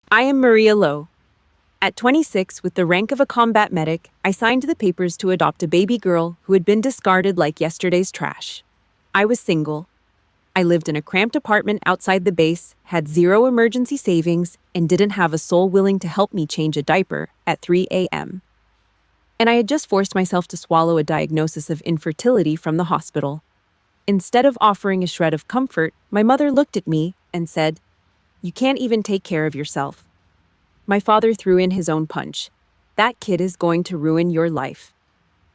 I am Maria Lowe. At 26, with the rank of a combat medic, I signed the papers to adopt a baby girl who had been discarded like yesterday's trash. I was single. I lived in a cramped apartment outside the base, had zero emergency savings, and didn't have a soul willing to help me change a diaper at 3 a.m. And I had just forced myself to swallow a diagnosis of infertility from the hospital. Instead of offering a shred of comfort, my mother looked at me and said, "You can't even take care of yourself." My father threw in his own punch. "That kid is going to ruin your life."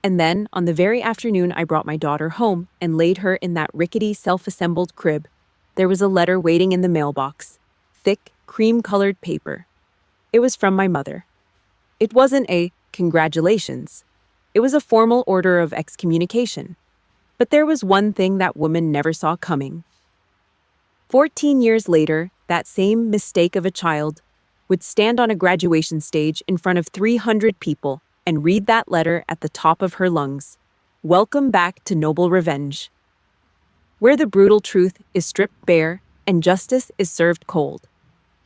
And then, on the very afternoon I brought my daughter home and laid her in that rickety, self-assembled crib, there was a letter waiting in the mailbox. Thick, cream-colored paper. It was from my mother. It wasn't a "congratulations." It was a formal order of excommunication. But there was one thing that woman never saw coming. 14 years later, that same mistake of a child would stand on a graduation stage in front of 300 people and read that letter at the top of her lungs. Welcome back to noble revenge, where the brutal truth is stripped bare and justice is served cold.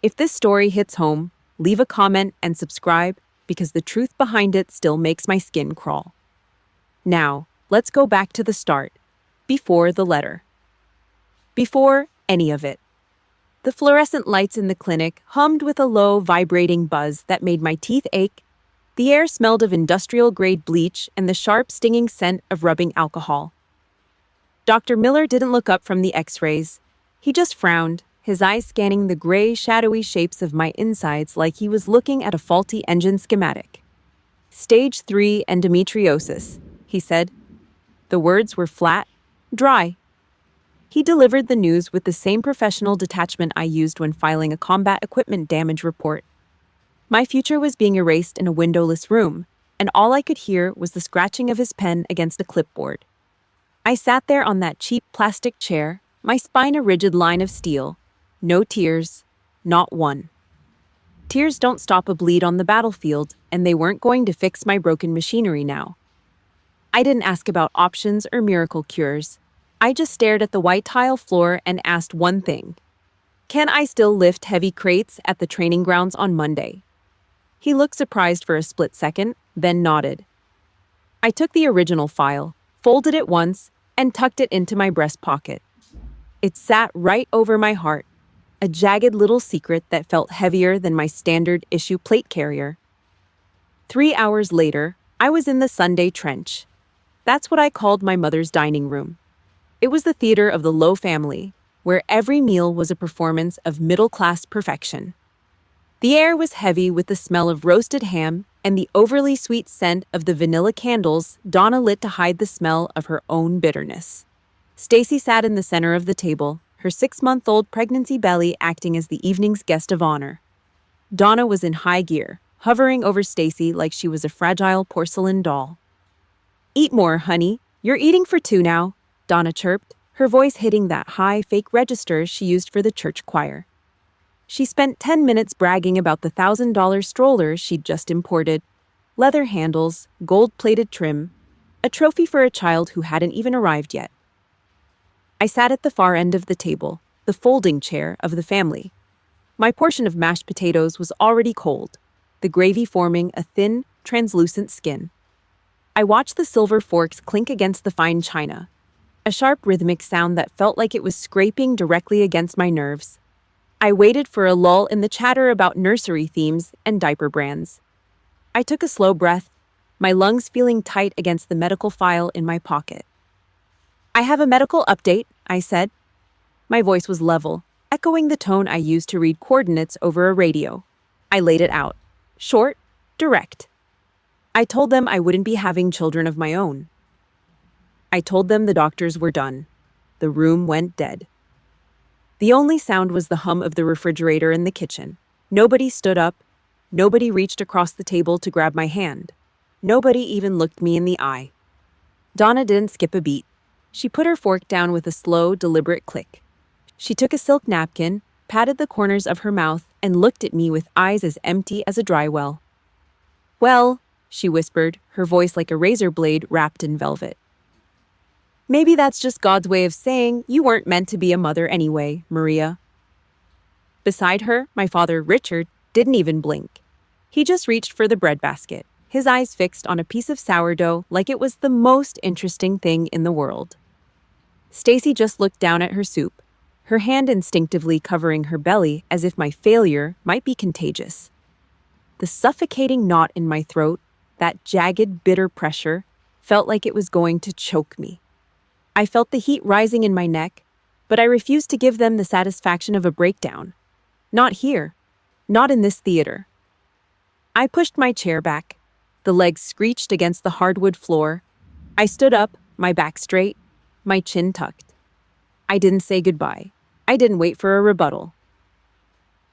If this story hits home, leave a comment and subscribe because the truth behind it still makes my skin crawl. Now, let's go back to the start, before the letter. Before any of it. The fluorescent lights in the clinic hummed with a low, vibrating buzz that made my teeth ache. The air smelled of industrial-grade bleach and the sharp, stinging scent of rubbing alcohol. Dr. Miller didn't look up from the x-rays. He just frowned, his eyes scanning the gray, shadowy shapes of my insides like he was looking at a faulty engine schematic. "Stage 3 endometriosis," he said. The words were flat, dry. He delivered the news with the same professional detachment I used when filing a combat equipment damage report. My future was being erased in a windowless room, and all I could hear was the scratching of his pen against a clipboard. I sat there on that cheap plastic chair, my spine a rigid line of steel. No tears, not one. Tears don't stop a bleed on the battlefield, and they weren't going to fix my broken machinery now. I didn't ask about options or miracle cures. I just stared at the white tile floor and asked one thing. Can I still lift heavy crates at the training grounds on Monday? He looked surprised for a split second, then nodded. I took the original file, folded it once, and tucked it into my breast pocket. It sat right over my heart, a jagged little secret that felt heavier than my standard issue plate carrier. 3 hours later, I was in the Sunday trench. That's what I called my mother's dining room. It was the theater of the Lowe family, where every meal was a performance of middle-class perfection. The air was heavy with the smell of roasted ham and the overly sweet scent of the vanilla candles Donna lit to hide the smell of her own bitterness. Stacy sat in the center of the table, her 6-month-old pregnancy belly acting as the evening's guest of honor. Donna was in high gear, hovering over Stacy like she was a fragile porcelain doll. "Eat more, honey. You're eating for 2 now," Donna chirped, her voice hitting that high, fake register she used for the church choir. She spent 10 minutes bragging about the $1,000 stroller she'd just imported. Leather handles, gold-plated trim, a trophy for a child who hadn't even arrived yet. I sat at the far end of the table, the folding chair of the family. My portion of mashed potatoes was already cold, the gravy forming a thin, translucent skin. I watched the silver forks clink against the fine china, a sharp rhythmic sound that felt like it was scraping directly against my nerves. I waited for a lull in the chatter about nursery themes and diaper brands. I took a slow breath, my lungs feeling tight against the medical file in my pocket. "I have a medical update," I said. My voice was level, echoing the tone I used to read coordinates over a radio. I laid it out. Short, direct. I told them I wouldn't be having children of my own. I told them the doctors were done. The room went dead. The only sound was the hum of the refrigerator in the kitchen. Nobody stood up. Nobody reached across the table to grab my hand. Nobody even looked me in the eye. Donna didn't skip a beat. She put her fork down with a slow, deliberate click. She took a silk napkin, patted the corners of her mouth, and looked at me with eyes as empty as a dry well. "Well," she whispered, her voice like a razor blade wrapped in velvet. "Maybe that's just God's way of saying you weren't meant to be a mother anyway, Maria." Beside her, my father, Richard, didn't even blink. He just reached for the breadbasket, his eyes fixed on a piece of sourdough like it was the most interesting thing in the world. Stacy just looked down at her soup, her hand instinctively covering her belly as if my failure might be contagious. The suffocating knot in my throat, that jagged, bitter pressure, felt like it was going to choke me. I felt the heat rising in my neck, but I refused to give them the satisfaction of a breakdown. Not here. Not in this theater. I pushed my chair back. The legs screeched against the hardwood floor. I stood up, my back straight, my chin tucked. I didn't say goodbye. I didn't wait for a rebuttal.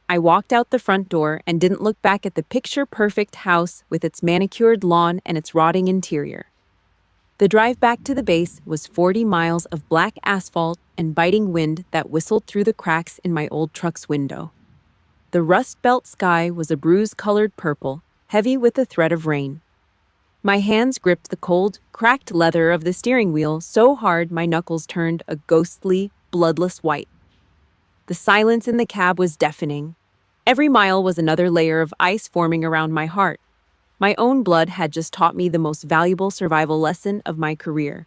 I walked out the front door and didn't look back at the picture-perfect house with its manicured lawn and its rotting interior. The drive back to the base was 40 miles of black asphalt and biting wind that whistled through the cracks in my old truck's window. The rust-belt sky was a bruise-colored purple, heavy with the threat of rain. My hands gripped the cold, cracked leather of the steering wheel so hard my knuckles turned a ghostly, bloodless white. The silence in the cab was deafening. Every mile was another layer of ice forming around my heart. My own blood had just taught me the most valuable survival lesson of my career.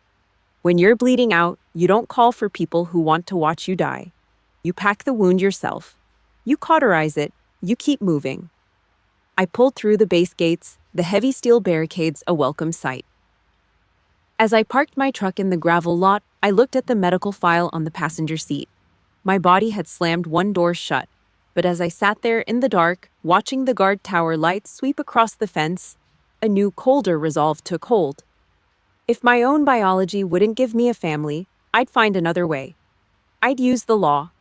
When you're bleeding out, you don't call for people who want to watch you die. You pack the wound yourself. You cauterize it. You keep moving. I pulled through the base gates, the heavy steel barricades a welcome sight. As I parked my truck in the gravel lot, I looked at the medical file on the passenger seat. My body had slammed one door shut, but as I sat there in the dark, watching the guard tower lights sweep across the fence, a new, colder resolve took hold. If my own biology wouldn't give me a family, I'd find another way. I'd use the law.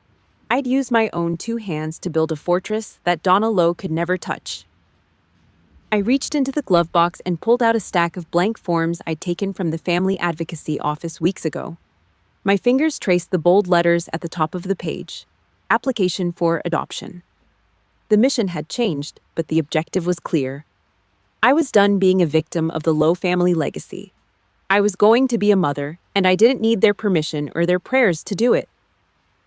I'd use my own two hands to build a fortress that Donna Lowe could never touch. I reached into the glove box and pulled out a stack of blank forms I'd taken from the family advocacy office weeks ago. My fingers traced the bold letters at the top of the page. Application for adoption. The mission had changed, but the objective was clear. I was done being a victim of the Lowe family legacy. I was going to be a mother, and I didn't need their permission or their prayers to do it.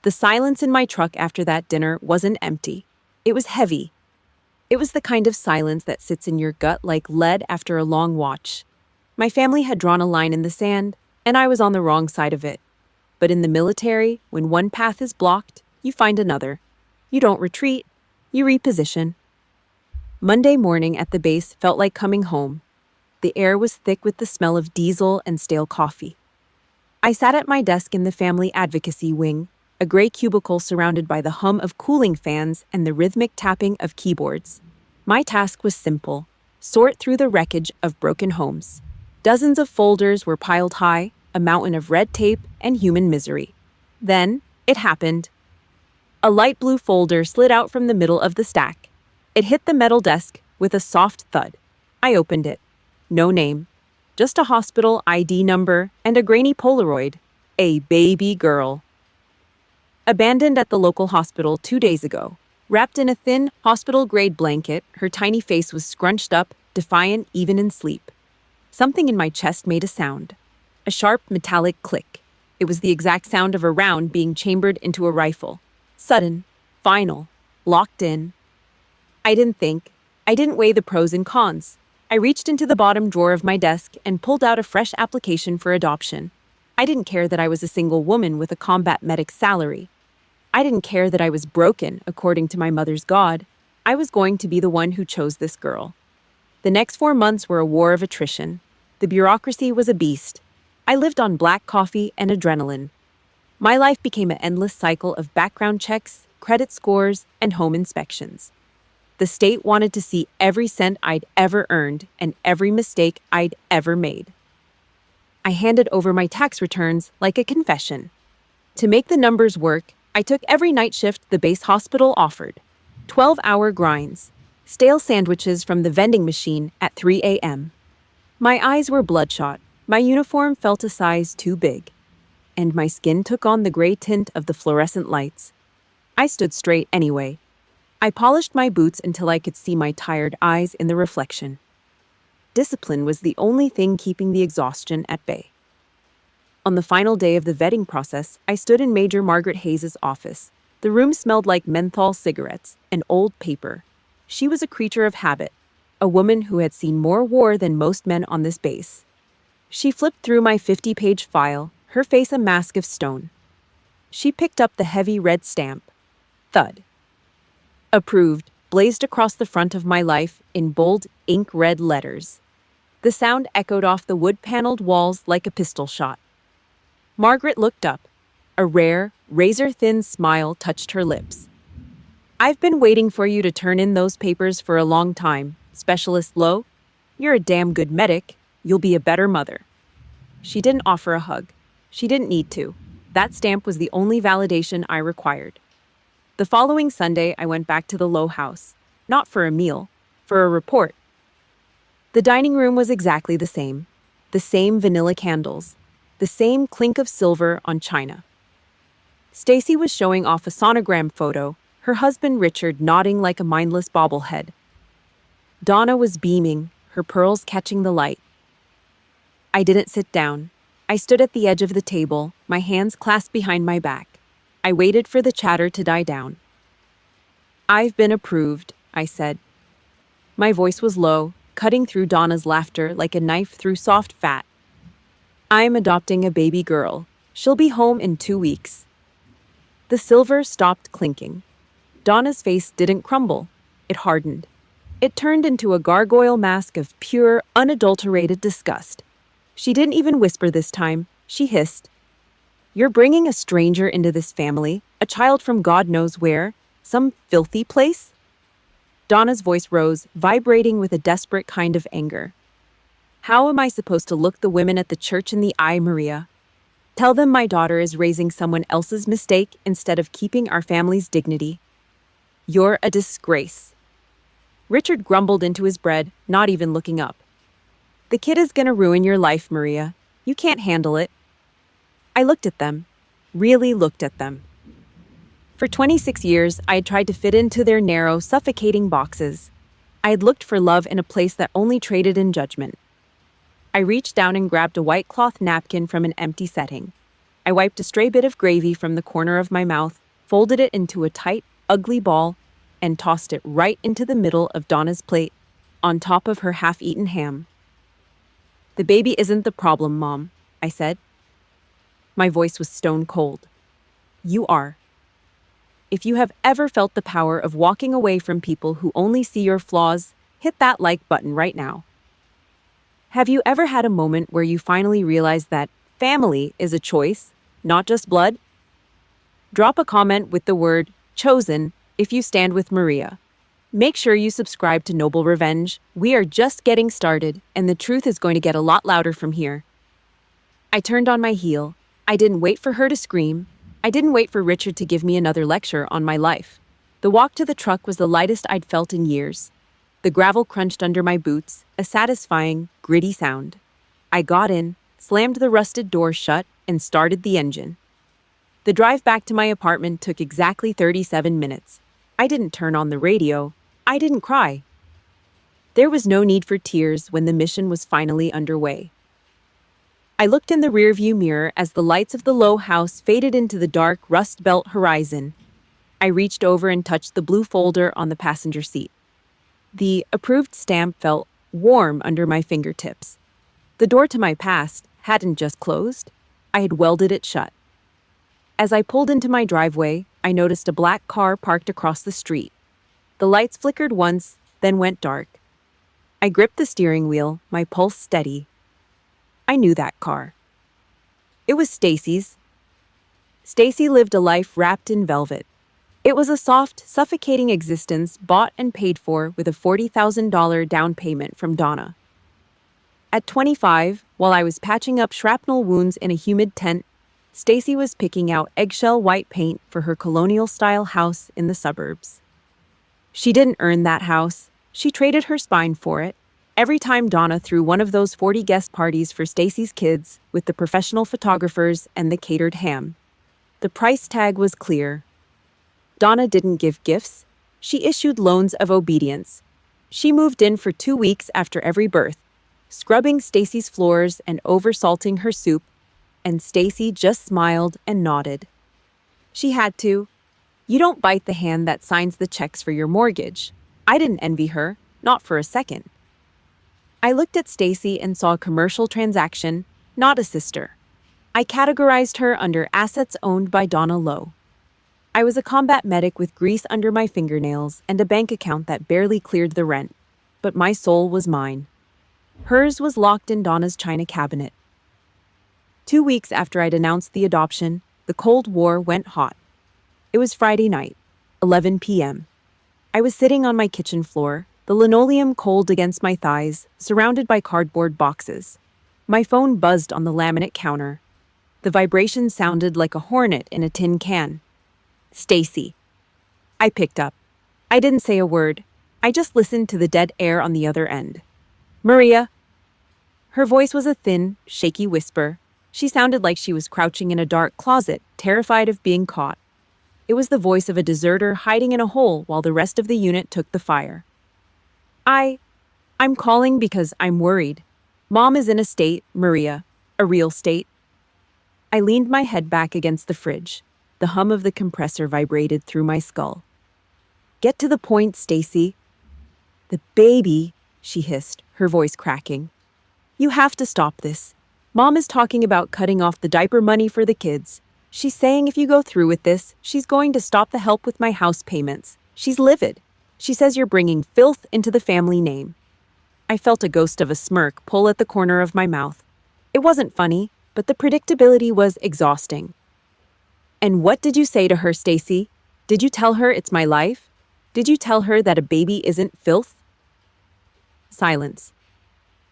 The silence in my truck after that dinner wasn't empty. It was heavy. It was the kind of silence that sits in your gut like lead after a long watch. My family had drawn a line in the sand, and I was on the wrong side of it. But in the military, when one path is blocked, you find another. You don't retreat, you reposition. Monday morning at the base felt like coming home. The air was thick with the smell of diesel and stale coffee. I sat at my desk in the family advocacy wing, a gray cubicle surrounded by the hum of cooling fans and the rhythmic tapping of keyboards. My task was simple: sort through the wreckage of broken homes. Dozens of folders were piled high, a mountain of red tape and human misery. Then, it happened. A light blue folder slid out from the middle of the stack. It hit the metal desk with a soft thud. I opened it. No name. Just a hospital ID number and a grainy Polaroid. A baby girl. Abandoned at the local hospital 2 days ago. Wrapped in a thin, hospital-grade blanket, her tiny face was scrunched up, defiant even in sleep. Something in my chest made a sound. A sharp, metallic click. It was the exact sound of a round being chambered into a rifle. Sudden, final, locked in. I didn't think. I didn't weigh the pros and cons. I reached into the bottom drawer of my desk and pulled out a fresh application for adoption. I didn't care that I was a single woman with a combat medic's salary. I didn't care that I was broken, according to my mother's God. I was going to be the one who chose this girl. The next 4 months were a war of attrition. The bureaucracy was a beast. I lived on black coffee and adrenaline. My life became an endless cycle of background checks, credit scores, and home inspections. The state wanted to see every cent I'd ever earned and every mistake I'd ever made. I handed over my tax returns like a confession. To make the numbers work, I took every night shift the base hospital offered. 12-hour grinds. Stale sandwiches from the vending machine at 3 a.m. My eyes were bloodshot. My uniform felt a size too big. And my skin took on the gray tint of the fluorescent lights. I stood straight anyway. I polished my boots until I could see my tired eyes in the reflection. Discipline was the only thing keeping the exhaustion at bay. On the final day of the vetting process, I stood in Major Margaret Hayes' office. The room smelled like menthol cigarettes and old paper. She was a creature of habit, a woman who had seen more war than most men on this base. She flipped through my 50-page file, her face a mask of stone. She picked up the heavy red stamp. Thud. Approved, blazed across the front of my life in bold, ink-red letters. The sound echoed off the wood-paneled walls like a pistol shot. Margaret looked up. A rare, razor-thin smile touched her lips. "I've been waiting for you to turn in those papers for a long time, Specialist Lowe. You're a damn good medic. You'll be a better mother." She didn't offer a hug. She didn't need to. That stamp was the only validation I required. The following Sunday, I went back to the Lowe house. Not for a meal, for a report. The dining room was exactly the same vanilla candles, the same clink of silver on china. Stacy was showing off a sonogram photo, her husband Richard nodding like a mindless bobblehead. Donna was beaming, her pearls catching the light. I didn't sit down. I stood at the edge of the table, my hands clasped behind my back. I waited for the chatter to die down. "I've been approved," I said. My voice was low, cutting through Donna's laughter like a knife through soft fat. "I'm adopting a baby girl. She'll be home in 2 weeks." The silver stopped clinking. Donna's face didn't crumble. It hardened. It turned into a gargoyle mask of pure, unadulterated disgust. She didn't even whisper this time. She hissed. "You're bringing a stranger into this family, a child from God knows where, some filthy place?" Donna's voice rose, vibrating with a desperate kind of anger. "How am I supposed to look the women at the church in the eye, Maria? Tell them my daughter is raising someone else's mistake instead of keeping our family's dignity. You're a disgrace." Richard grumbled into his bread, not even looking up. "The kid is gonna ruin your life, Maria. You can't handle it." I looked at them, really looked at them. For 26 years, I had tried to fit into their narrow, suffocating boxes. I had looked for love in a place that only traded in judgment. I reached down and grabbed a white cloth napkin from an empty setting. I wiped a stray bit of gravy from the corner of my mouth, folded it into a tight, ugly ball, and tossed it right into the middle of Donna's plate, on top of her half-eaten ham. "The baby isn't the problem, Mom," I said. My voice was stone cold. "You are. If you have ever felt the power of walking away from people who only see your flaws, hit that like button right now. Have you ever had a moment where you finally realized that family is a choice, not just blood? Drop a comment with the word chosen if you stand with Maria. Make sure you subscribe to Noble Revenge. We are just getting started, and the truth is going to get a lot louder from here." I turned on my heel. I didn't wait for her to scream. I didn't wait for Richard to give me another lecture on my life. The walk to the truck was the lightest I'd felt in years. The gravel crunched under my boots, a satisfying, gritty sound. I got in, slammed the rusted door shut, and started the engine. The drive back to my apartment took exactly 37 minutes. I didn't turn on the radio. I didn't cry. There was no need for tears when the mission was finally underway. I looked in the rearview mirror as the lights of the Lowe house faded into the dark, rust-belt horizon. I reached over and touched the blue folder on the passenger seat. The approved stamp felt warm under my fingertips. The door to my past hadn't just closed. I had welded it shut. As I pulled into my driveway, I noticed a black car parked across the street. The lights flickered once, then went dark. I gripped the steering wheel, my pulse steady. I knew that car. It was Stacy's. Stacy lived a life wrapped in velvet. It was a soft, suffocating existence bought and paid for with a $40,000 down payment from Donna. At 25, while I was patching up shrapnel wounds in a humid tent, Stacy was picking out eggshell white paint for her colonial-style house in the suburbs. She didn't earn that house. She traded her spine for it. Every time Donna threw one of those 40 guest parties for Stacy's kids with the professional photographers and the catered ham. The price tag was clear. Donna didn't give gifts. She issued loans of obedience. She moved in for 2 weeks after every birth, scrubbing Stacy's floors and oversalting her soup, and Stacy just smiled and nodded. She had to. You don't bite the hand that signs the checks for your mortgage. I didn't envy her, not for a second. I looked at Stacy and saw a commercial transaction, not a sister. I categorized her under assets owned by Donna Lowe. I was a combat medic with grease under my fingernails and a bank account that barely cleared the rent. But my soul was mine. Hers was locked in Donna's china cabinet. 2 weeks after I'd announced the adoption, the Cold War went hot. It was Friday night, 11 p.m. I was sitting on my kitchen floor, the linoleum cold against my thighs, surrounded by cardboard boxes. My phone buzzed on the laminate counter. The vibration sounded like a hornet in a tin can. Stacy. I picked up. I didn't say a word. I just listened to the dead air on the other end. Maria. Her voice was a thin, shaky whisper. She sounded like she was crouching in a dark closet, terrified of being caught. It was the voice of a deserter hiding in a hole while the rest of the unit took the fire. I'm calling because I'm worried. Mom is in a state, Maria. A real state. I leaned my head back against the fridge. The hum of the compressor vibrated through my skull. Get to the point, Stacy. The baby, she hissed, her voice cracking. You have to stop this. Mom is talking about cutting off the diaper money for the kids. She's saying if you go through with this, she's going to stop the help with my house payments. She's livid. She says you're bringing filth into the family name. I felt a ghost of a smirk pull at the corner of my mouth. It wasn't funny, but the predictability was exhausting. And what did you say to her, Stacy? Did you tell her it's my life? Did you tell her that a baby isn't filth? Silence.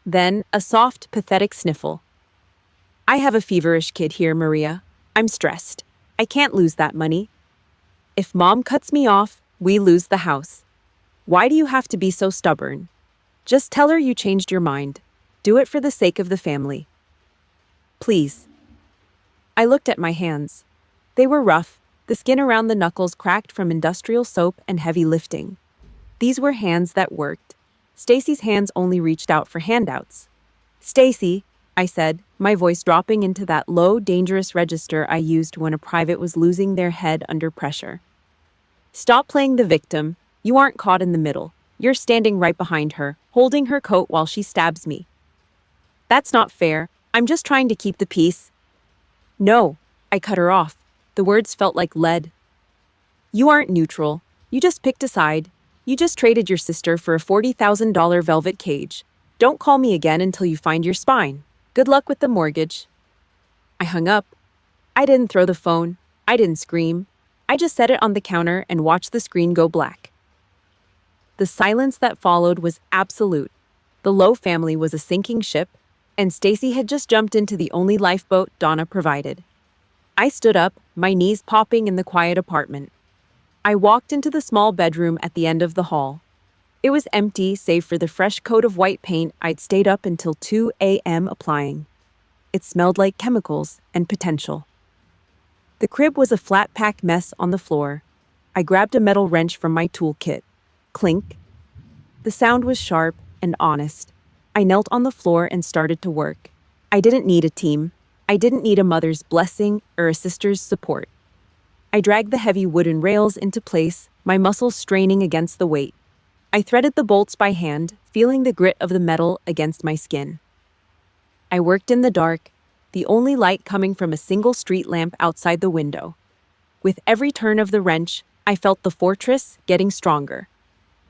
Then a soft, pathetic sniffle. I have a feverish kid here, Maria. I'm stressed. I can't lose that money. If Mom cuts me off, we lose the house. Why do you have to be so stubborn? Just tell her you changed your mind. Do it for the sake of the family. Please. I looked at my hands. They were rough, the skin around the knuckles cracked from industrial soap and heavy lifting. These were hands that worked. Stacy's hands only reached out for handouts. Stacy, I said, my voice dropping into that low, dangerous register I used when a private was losing their head under pressure. Stop playing the victim. You aren't caught in the middle. You're standing right behind her, holding her coat while she stabs me. That's not fair. I'm just trying to keep the peace. No, I cut her off. The words felt like lead. You aren't neutral. You just picked a side. You just traded your sister for a $40,000 velvet cage. Don't call me again until you find your spine. Good luck with the mortgage. I hung up. I didn't throw the phone. I didn't scream. I just set it on the counter and watched the screen go black. The silence that followed was absolute. The Lowe family was a sinking ship, and Stacy had just jumped into the only lifeboat Donna provided. I stood up, my knees popping in the quiet apartment. I walked into the small bedroom at the end of the hall. It was empty save for the fresh coat of white paint I'd stayed up until 2 a.m. applying. It smelled like chemicals and potential. The crib was a flat-packed mess on the floor. I grabbed a metal wrench from my toolkit. Clink. The sound was sharp and honest. I knelt on the floor and started to work. I didn't need a team. I didn't need a mother's blessing or a sister's support. I dragged the heavy wooden rails into place, my muscles straining against the weight. I threaded the bolts by hand, feeling the grit of the metal against my skin. I worked in the dark, the only light coming from a single street lamp outside the window. With every turn of the wrench, I felt the fortress getting stronger.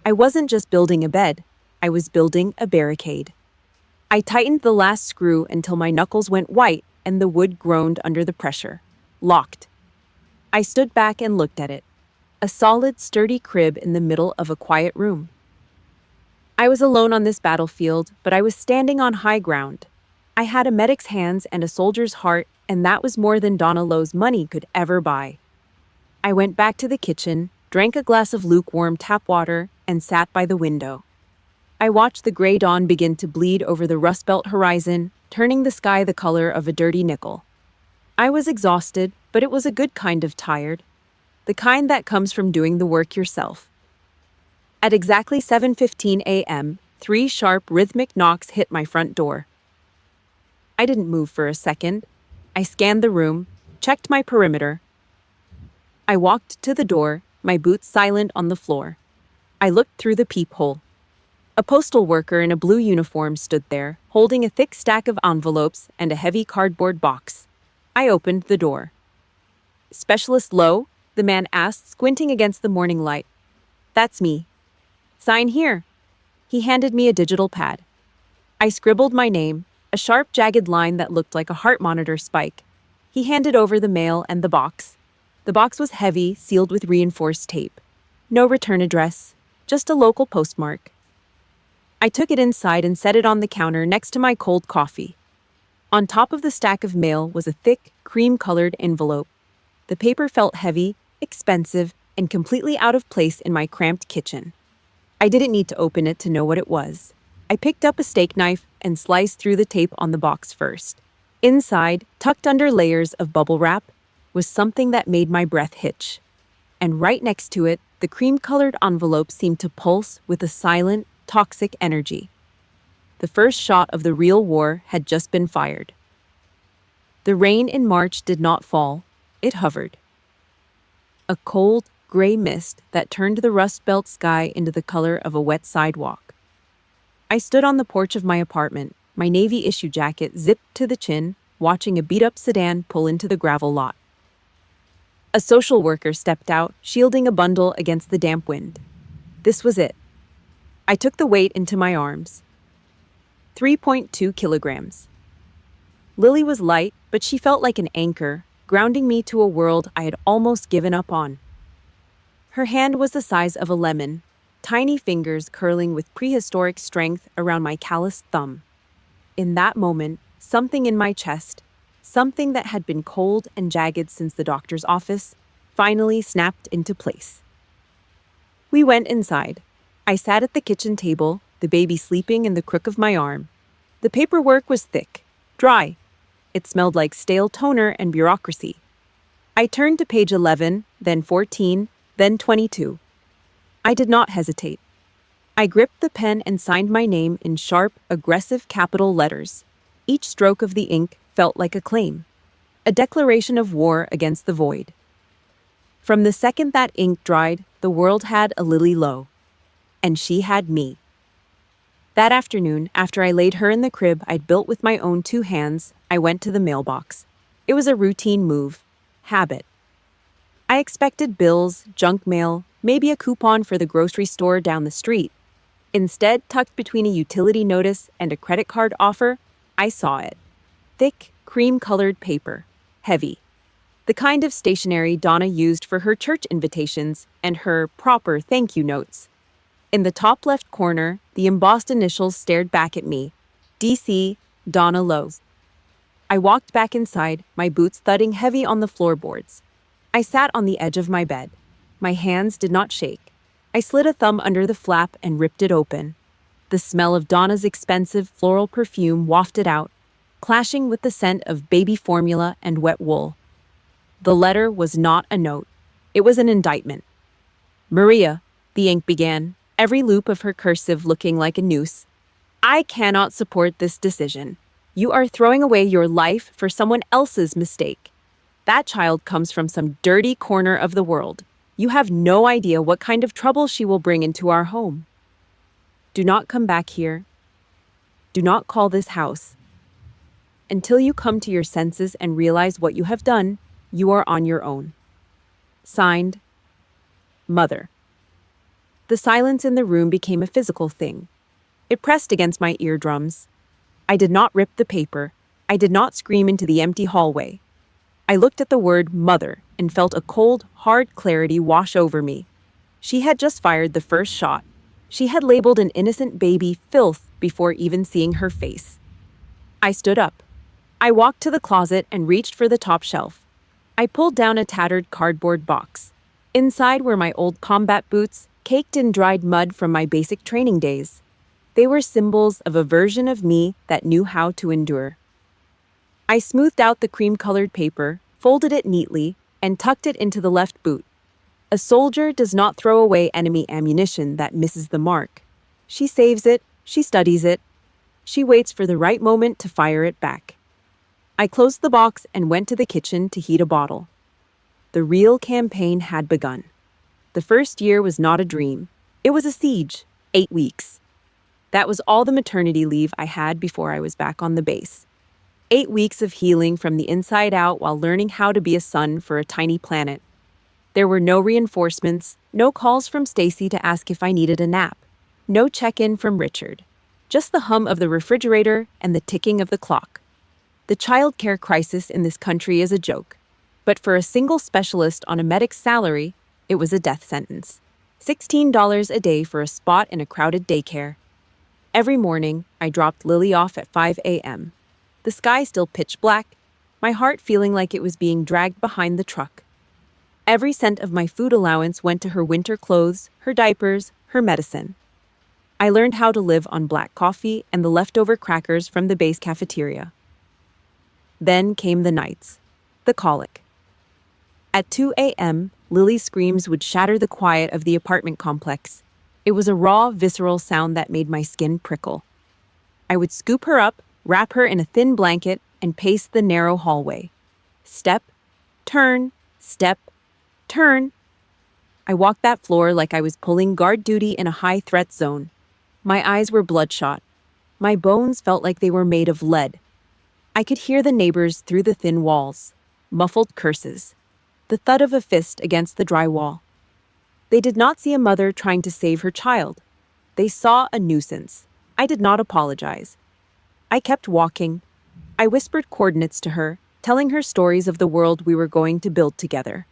I wasn't just building a bed, I was building a barricade. I tightened the last screw until my knuckles went white and the wood groaned under the pressure. Locked. I stood back and looked at it. A solid, sturdy crib in the middle of a quiet room. I was alone on this battlefield, but I was standing on high ground. I had a medic's hands and a soldier's heart, and that was more than Donna Lowe's money could ever buy. I went back to the kitchen, drank a glass of lukewarm tap water, and sat by the window. I watched the gray dawn begin to bleed over the Rust Belt horizon, turning the sky the color of a dirty nickel. I was exhausted, but it was a good kind of tired. The kind that comes from doing the work yourself. At exactly 7:15 a.m., 3 sharp, rhythmic knocks hit my front door. I didn't move for a second. I scanned the room, checked my perimeter. I walked to the door, my boots silent on the floor. I looked through the peephole. A postal worker in a blue uniform stood there, holding a thick stack of envelopes and a heavy cardboard box. I opened the door. "Specialist Lowe?" the man asked, squinting against the morning light. "That's me." "Sign here." He handed me a digital pad. I scribbled my name, a sharp, jagged line that looked like a heart monitor spike. He handed over the mail and the box. The box was heavy, sealed with reinforced tape. No return address, just a local postmark. I took it inside and set it on the counter next to my cold coffee. On top of the stack of mail was a thick, cream-colored envelope. The paper felt heavy, expensive, and completely out of place in my cramped kitchen. I didn't need to open it to know what it was. I picked up a steak knife and sliced through the tape on the box first. Inside, tucked under layers of bubble wrap, was something that made my breath hitch. And right next to it, the cream-colored envelope seemed to pulse with a silent, toxic energy. The first shot of the real war had just been fired. The rain in March did not fall, it hovered. A cold, gray mist that turned the rust-belt sky into the color of a wet sidewalk. I stood on the porch of my apartment, my navy issue jacket zipped to the chin, watching a beat-up sedan pull into the gravel lot. A social worker stepped out, shielding a bundle against the damp wind. This was it. I took the weight into my arms. 3.2 kilograms. Lily was light, but she felt like an anchor, grounding me to a world I had almost given up on. Her hand was the size of a lemon, tiny fingers curling with prehistoric strength around my calloused thumb. In that moment, something in my chest, something that had been cold and jagged since the doctor's office, finally snapped into place. We went inside. I sat at the kitchen table, the baby sleeping in the crook of my arm. The paperwork was thick, dry. It smelled like stale toner and bureaucracy. I turned to page 11, then 14, then 22. I did not hesitate. I gripped the pen and signed my name in sharp, aggressive capital letters. Each stroke of the ink felt like a claim, a declaration of war against the void. From the second that ink dried, the world had a Lily Lowe. And she had me. That afternoon, after I laid her in the crib I'd built with my own 2 hands, I went to the mailbox. It was a routine move. Habit. I expected bills, junk mail, maybe a coupon for the grocery store down the street. Instead, tucked between a utility notice and a credit card offer, I saw it. Thick, cream-colored paper. Heavy. The kind of stationery Donna used for her church invitations and her proper thank you notes. In the top left corner, the embossed initials stared back at me. DC, Donna Lowe. I walked back inside, my boots thudding heavy on the floorboards. I sat on the edge of my bed. My hands did not shake. I slid a thumb under the flap and ripped it open. The smell of Donna's expensive floral perfume wafted out, clashing with the scent of baby formula and wet wool. The letter was not a note. It was an indictment. "Maria," the ink began, every loop of her cursive looking like a noose. "I cannot support this decision. You are throwing away your life for someone else's mistake. That child comes from some dirty corner of the world. You have no idea what kind of trouble she will bring into our home. Do not come back here. Do not call this house. Until you come to your senses and realize what you have done, you are on your own." Signed, Mother. The silence in the room became a physical thing. It pressed against my eardrums. I did not rip the paper. I did not scream into the empty hallway. I looked at the word mother and felt a cold, hard clarity wash over me. She had just fired the first shot. She had labeled an innocent baby filth before even seeing her face. I stood up. I walked to the closet and reached for the top shelf. I pulled down a tattered cardboard box. Inside were my old combat boots, caked in dried mud from my basic training days. They were symbols of a version of me that knew how to endure. I smoothed out the cream-colored paper, folded it neatly, and tucked it into the left boot. A soldier does not throw away enemy ammunition that misses the mark. She saves it, she studies it, she waits for the right moment to fire it back. I closed the box and went to the kitchen to heat a bottle. The real campaign had begun. The first year was not a dream. It was a siege, 8 weeks. That was all the maternity leave I had before I was back on the base. 8 weeks of healing from the inside out while learning how to be a son for a tiny planet. There were no reinforcements, no calls from Stacy to ask if I needed a nap, no check-in from Richard. Just the hum of the refrigerator and the ticking of the clock. The childcare crisis in this country is a joke, but for a single specialist on a medic's salary, it was a death sentence. $16 a day for a spot in a crowded daycare. Every morning, I dropped Lily off at 5 a.m. The sky still pitch black, my heart feeling like it was being dragged behind the truck. Every cent of my food allowance went to her winter clothes, her diapers, her medicine. I learned how to live on black coffee and the leftover crackers from the base cafeteria. Then came the nights, the colic. At 2 a.m., Lily's screams would shatter the quiet of the apartment complex. It was a raw, visceral sound that made my skin prickle. I would scoop her up, wrap her in a thin blanket, and pace the narrow hallway. Step, turn, step, turn. I walked that floor like I was pulling guard duty in a high-threat zone. My eyes were bloodshot. My bones felt like they were made of lead. I could hear the neighbors through the thin walls, muffled curses, the thud of a fist against the drywall. They did not see a mother trying to save her child. They saw a nuisance. I did not apologize. I kept walking. I whispered coordinates to her, telling her stories of the world we were going to build together.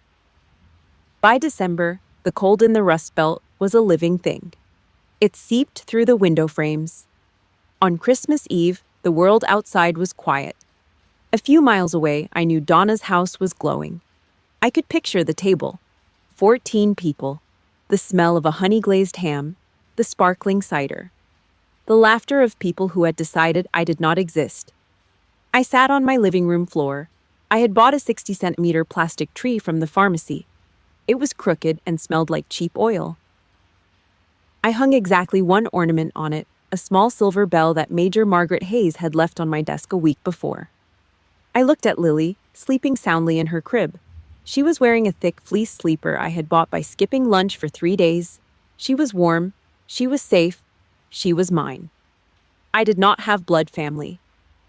By December, the cold in the Rust Belt was a living thing. It seeped through the window frames. On Christmas Eve, the world outside was quiet. A few miles away, I knew Donna's house was glowing. I could picture the table. 14 people. The smell of a honey-glazed ham. The sparkling cider. The laughter of people who had decided I did not exist. I sat on my living room floor. I had bought a 60-centimeter plastic tree from the pharmacy. It was crooked and smelled like cheap oil. I hung exactly one ornament on it, a small silver bell that Major Margaret Hayes had left on my desk a week before. I looked at Lily, sleeping soundly in her crib. She was wearing a thick fleece sleeper I had bought by skipping lunch for 3 days. She was warm. She was safe. She was mine. I did not have blood family.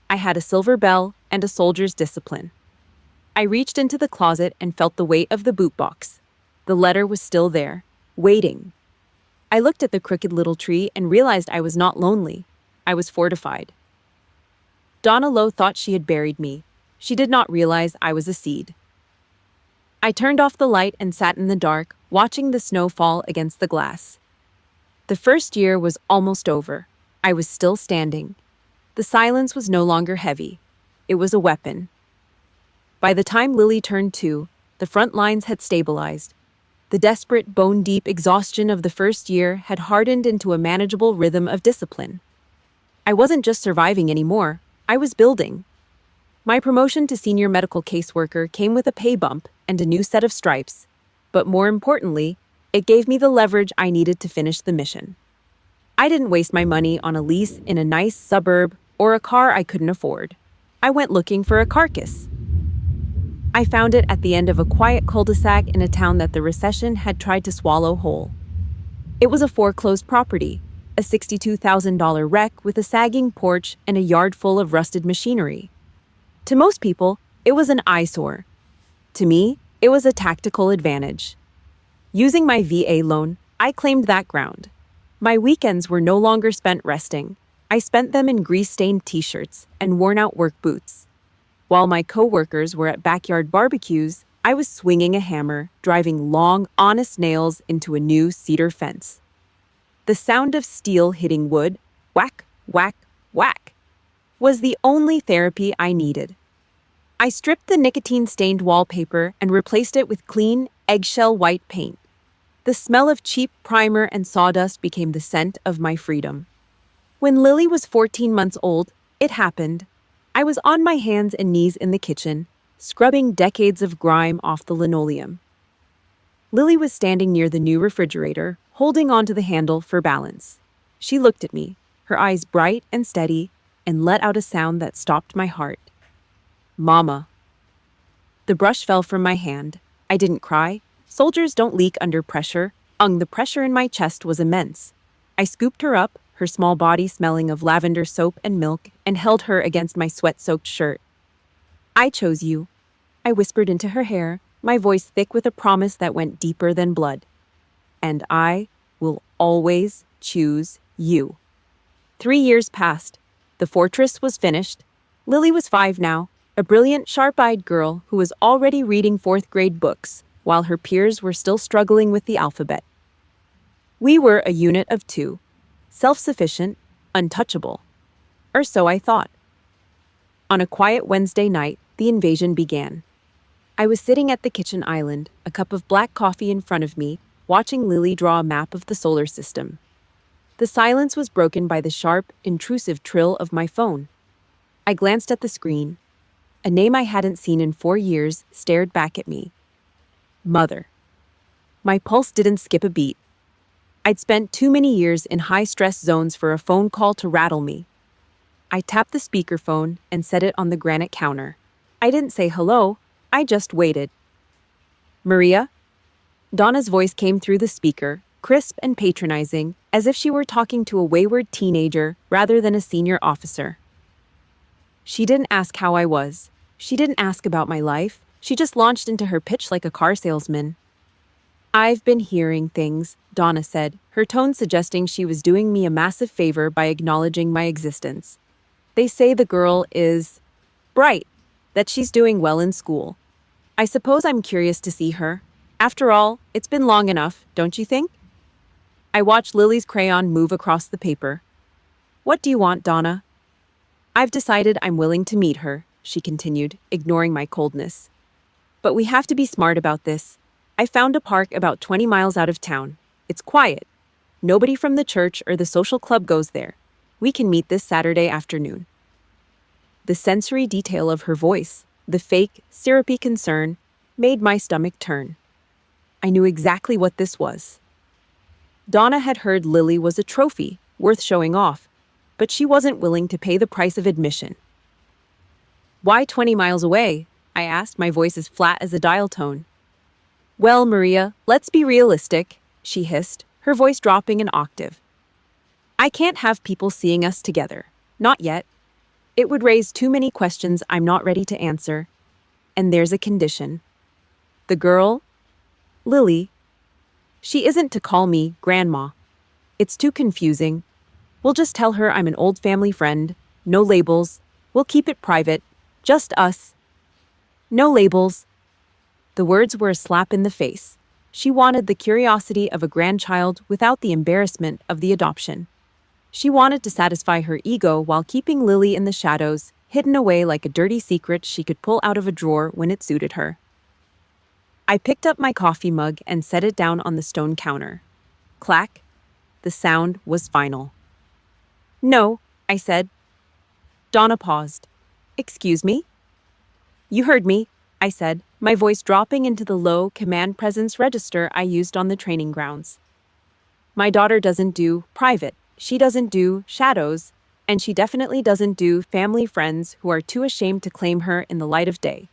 I had a silver bell and a soldier's discipline. I reached into the closet and felt the weight of the boot box. The letter was still there, waiting. I looked at the crooked little tree and realized I was not lonely. I was fortified. Donna Lowe thought she had buried me. She did not realize I was a seed. I turned off the light and sat in the dark, watching the snow fall against the glass. The first year was almost over. I was still standing. The silence was no longer heavy. It was a weapon. By the time Lily turned 2, the front lines had stabilized. The desperate, bone-deep exhaustion of the first year had hardened into a manageable rhythm of discipline. I wasn't just surviving anymore. I was building. My promotion to senior medical caseworker came with a pay bump and a new set of stripes, but more importantly, it gave me the leverage I needed to finish the mission. I didn't waste my money on a lease in a nice suburb or a car I couldn't afford. I went looking for a carcass. I found it at the end of a quiet cul-de-sac in a town that the recession had tried to swallow whole. It was a foreclosed property, a $62,000 wreck with a sagging porch and a yard full of rusted machinery. To most people, it was an eyesore. To me, it was a tactical advantage. Using my VA loan, I claimed that ground. My weekends were no longer spent resting. I spent them in grease-stained t-shirts and worn-out work boots. While my co-workers were at backyard barbecues, I was swinging a hammer, driving long, honest nails into a new cedar fence. The sound of steel hitting wood, whack, whack, whack, was the only therapy I needed. I stripped the nicotine-stained wallpaper and replaced it with clean, eggshell white paint. The smell of cheap primer and sawdust became the scent of my freedom. When Lily was 14 months old, it happened. I was on my hands and knees in the kitchen, scrubbing decades of grime off the linoleum. Lily was standing near the new refrigerator, holding onto the handle for balance. She looked at me, her eyes bright and steady, and let out a sound that stopped my heart. Mama. The brush fell from my hand. I didn't cry. Soldiers don't leak under pressure. The pressure in my chest was immense. I scooped her up, her small body smelling of lavender soap and milk, and held her against my sweat-soaked shirt. "I chose you," I whispered into her hair, my voice thick with a promise that went deeper than blood. "And I will always choose you." 3 years passed. The fortress was finished. Lily was 5 now, a brilliant, sharp-eyed girl who was already reading fourth-grade books, while her peers were still struggling with the alphabet. We were a unit of 2, self-sufficient, untouchable. Or so I thought. On a quiet Wednesday night, the invasion began. I was sitting at the kitchen island, a cup of black coffee in front of me, watching Lily draw a map of the solar system. The silence was broken by the sharp, intrusive trill of my phone. I glanced at the screen. A name I hadn't seen in 4 years stared back at me. Mother. My pulse didn't skip a beat. I'd spent too many years in high-stress zones for a phone call to rattle me. I tapped the speakerphone and set it on the granite counter. I didn't say hello, I just waited. "Maria?" Donna's voice came through the speaker, crisp and patronizing, as if she were talking to a wayward teenager rather than a senior officer. She didn't ask how I was. She didn't ask about my life. She just launched into her pitch like a car salesman. "I've been hearing things," Donna said, her tone suggesting she was doing me a massive favor by acknowledging my existence. "They say the girl is bright, that she's doing well in school. I suppose I'm curious to see her. After all, it's been long enough, don't you think?" I watched Lily's crayon move across the paper. "What do you want, Donna?" "I've decided I'm willing to meet her," she continued, ignoring my coldness. "But we have to be smart about this. I found a park about 20 miles out of town. It's quiet. Nobody from the church or the social club goes there. We can meet this Saturday afternoon." The sensory detail of her voice, the fake, syrupy concern, made my stomach turn. I knew exactly what this was. Donna had heard Lily was a trophy, worth showing off, but she wasn't willing to pay the price of admission. "Why 20 miles away?" I asked, my voice as flat as a dial tone. "Well, Maria, let's be realistic," she hissed, her voice dropping an octave. "I can't have people seeing us together. Not yet. It would raise too many questions I'm not ready to answer. And there's a condition. The girl, Lily, she isn't to call me Grandma. It's too confusing. We'll just tell her I'm an old family friend. No labels. We'll keep it private. Just us. No labels." The words were a slap in the face. She wanted the curiosity of a grandchild without the embarrassment of the adoption. She wanted to satisfy her ego while keeping Lily in the shadows, hidden away like a dirty secret she could pull out of a drawer when it suited her. I picked up my coffee mug and set it down on the stone counter. Clack. The sound was final. "No," I said. Donna paused. "Excuse me?" "You heard me," I said, my voice dropping into the low command presence register I used on the training grounds. "My daughter doesn't do private. She doesn't do shadows, and she definitely doesn't do family friends who are too ashamed to claim her in the light of day.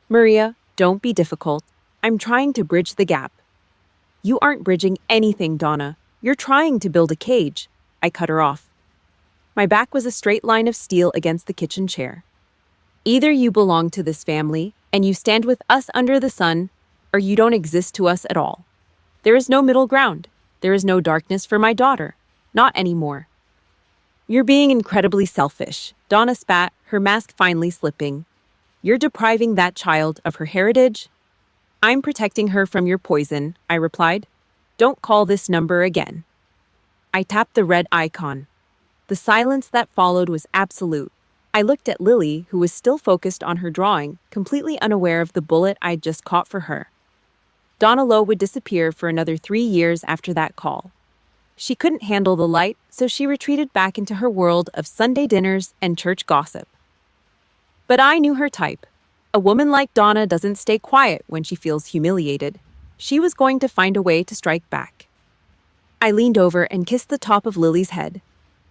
Maria, don't be difficult. I'm trying to bridge the gap." "You aren't bridging anything, Donna. You're trying to build a cage." I cut her off. My back was a straight line of steel against the kitchen chair. "Either you belong to this family, and you stand with us under the sun, or you don't exist to us at all. There is no middle ground. There is no darkness for my daughter. Not anymore." "You're being incredibly selfish," Donna spat, her mask finally slipping. "You're depriving that child of her heritage." "I'm protecting her from your poison," I replied. "Don't call this number again." I tapped the red icon. The silence that followed was absolute. I looked at Lily, who was still focused on her drawing, completely unaware of the bullet I'd just caught for her. Donna Lowe would disappear for another 3 years after that call. She couldn't handle the light, so she retreated back into her world of Sunday dinners and church gossip. But I knew her type. A woman like Donna doesn't stay quiet when she feels humiliated. She was going to find a way to strike back. I leaned over and kissed the top of Lily's head.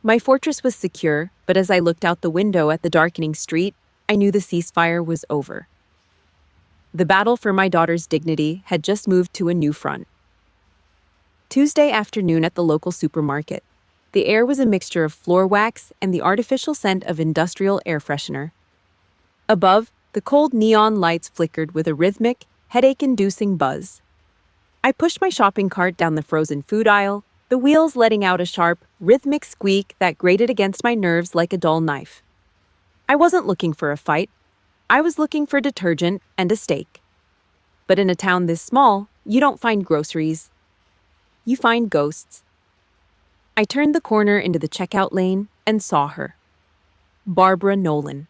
My fortress was secure, but as I looked out the window at the darkening street, I knew the ceasefire was over. The battle for my daughter's dignity had just moved to a new front. Tuesday afternoon at the local supermarket. The air was a mixture of floor wax and the artificial scent of industrial air freshener. Above, the cold neon lights flickered with a rhythmic, headache-inducing buzz. I pushed my shopping cart down the frozen food aisle, the wheels letting out a sharp, rhythmic squeak that grated against my nerves like a dull knife. I wasn't looking for a fight. I was looking for detergent and a steak. But in a town this small, you don't find groceries. You find ghosts. I turned the corner into the checkout lane and saw her. Barbara Nolan.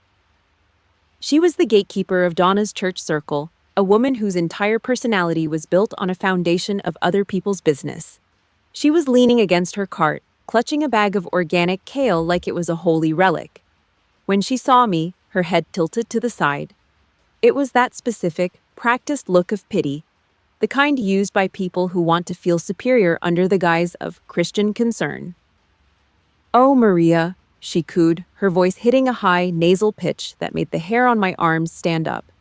She was the gatekeeper of Donna's church circle, a woman whose entire personality was built on a foundation of other people's business. She was leaning against her cart, clutching a bag of organic kale like it was a holy relic. When she saw me, her head tilted to the side. It was that specific, practiced look of pity, the kind used by people who want to feel superior under the guise of Christian concern. "Oh, Maria," she cooed, her voice hitting a high, nasal pitch that made the hair on my arms stand up.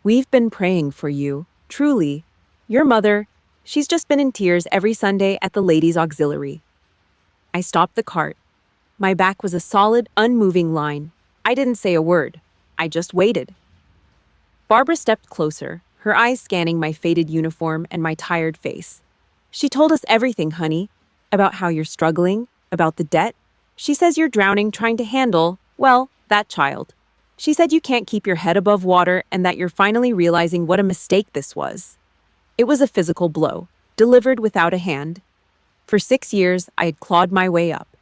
"We've been praying for you, truly. Your mother, she's just been in tears every Sunday at the ladies' auxiliary." I stopped the cart. My back was a solid, unmoving line. I didn't say a word. I just waited. Barbara stepped closer, her eyes scanning my faded uniform and my tired face. "She told us everything, honey. About how you're struggling, about the debt. She says you're drowning trying to handle, well, that child. She said you can't keep your head above water and that you're finally realizing what a mistake this was." It was a physical blow, delivered without a hand. For 6 years, I had clawed my way up.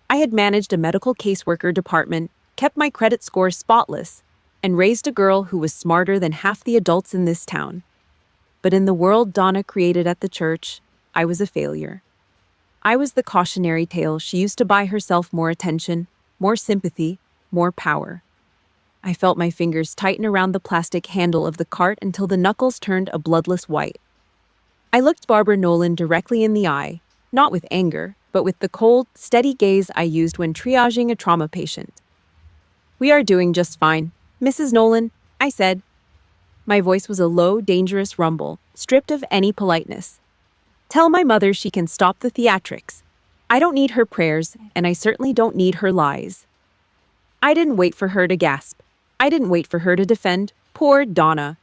I had managed a medical caseworker department, kept my credit score spotless, and raised a girl who was smarter than half the adults in this town. But in the world Donna created at the church, I was a failure. I was the cautionary tale she used to buy herself more attention, more sympathy, more power. I felt my fingers tighten around the plastic handle of the cart until the knuckles turned a bloodless white. I looked Barbara Nolan directly in the eye, not with anger, but with the cold, steady gaze I used when triaging a trauma patient. "We are doing just fine, Mrs. Nolan," I said. My voice was a low, dangerous rumble, stripped of any politeness. "Tell my mother she can stop the theatrics. I don't need her prayers, and I certainly don't need her lies." I didn't wait for her to gasp. I didn't wait for her to defend poor Donna.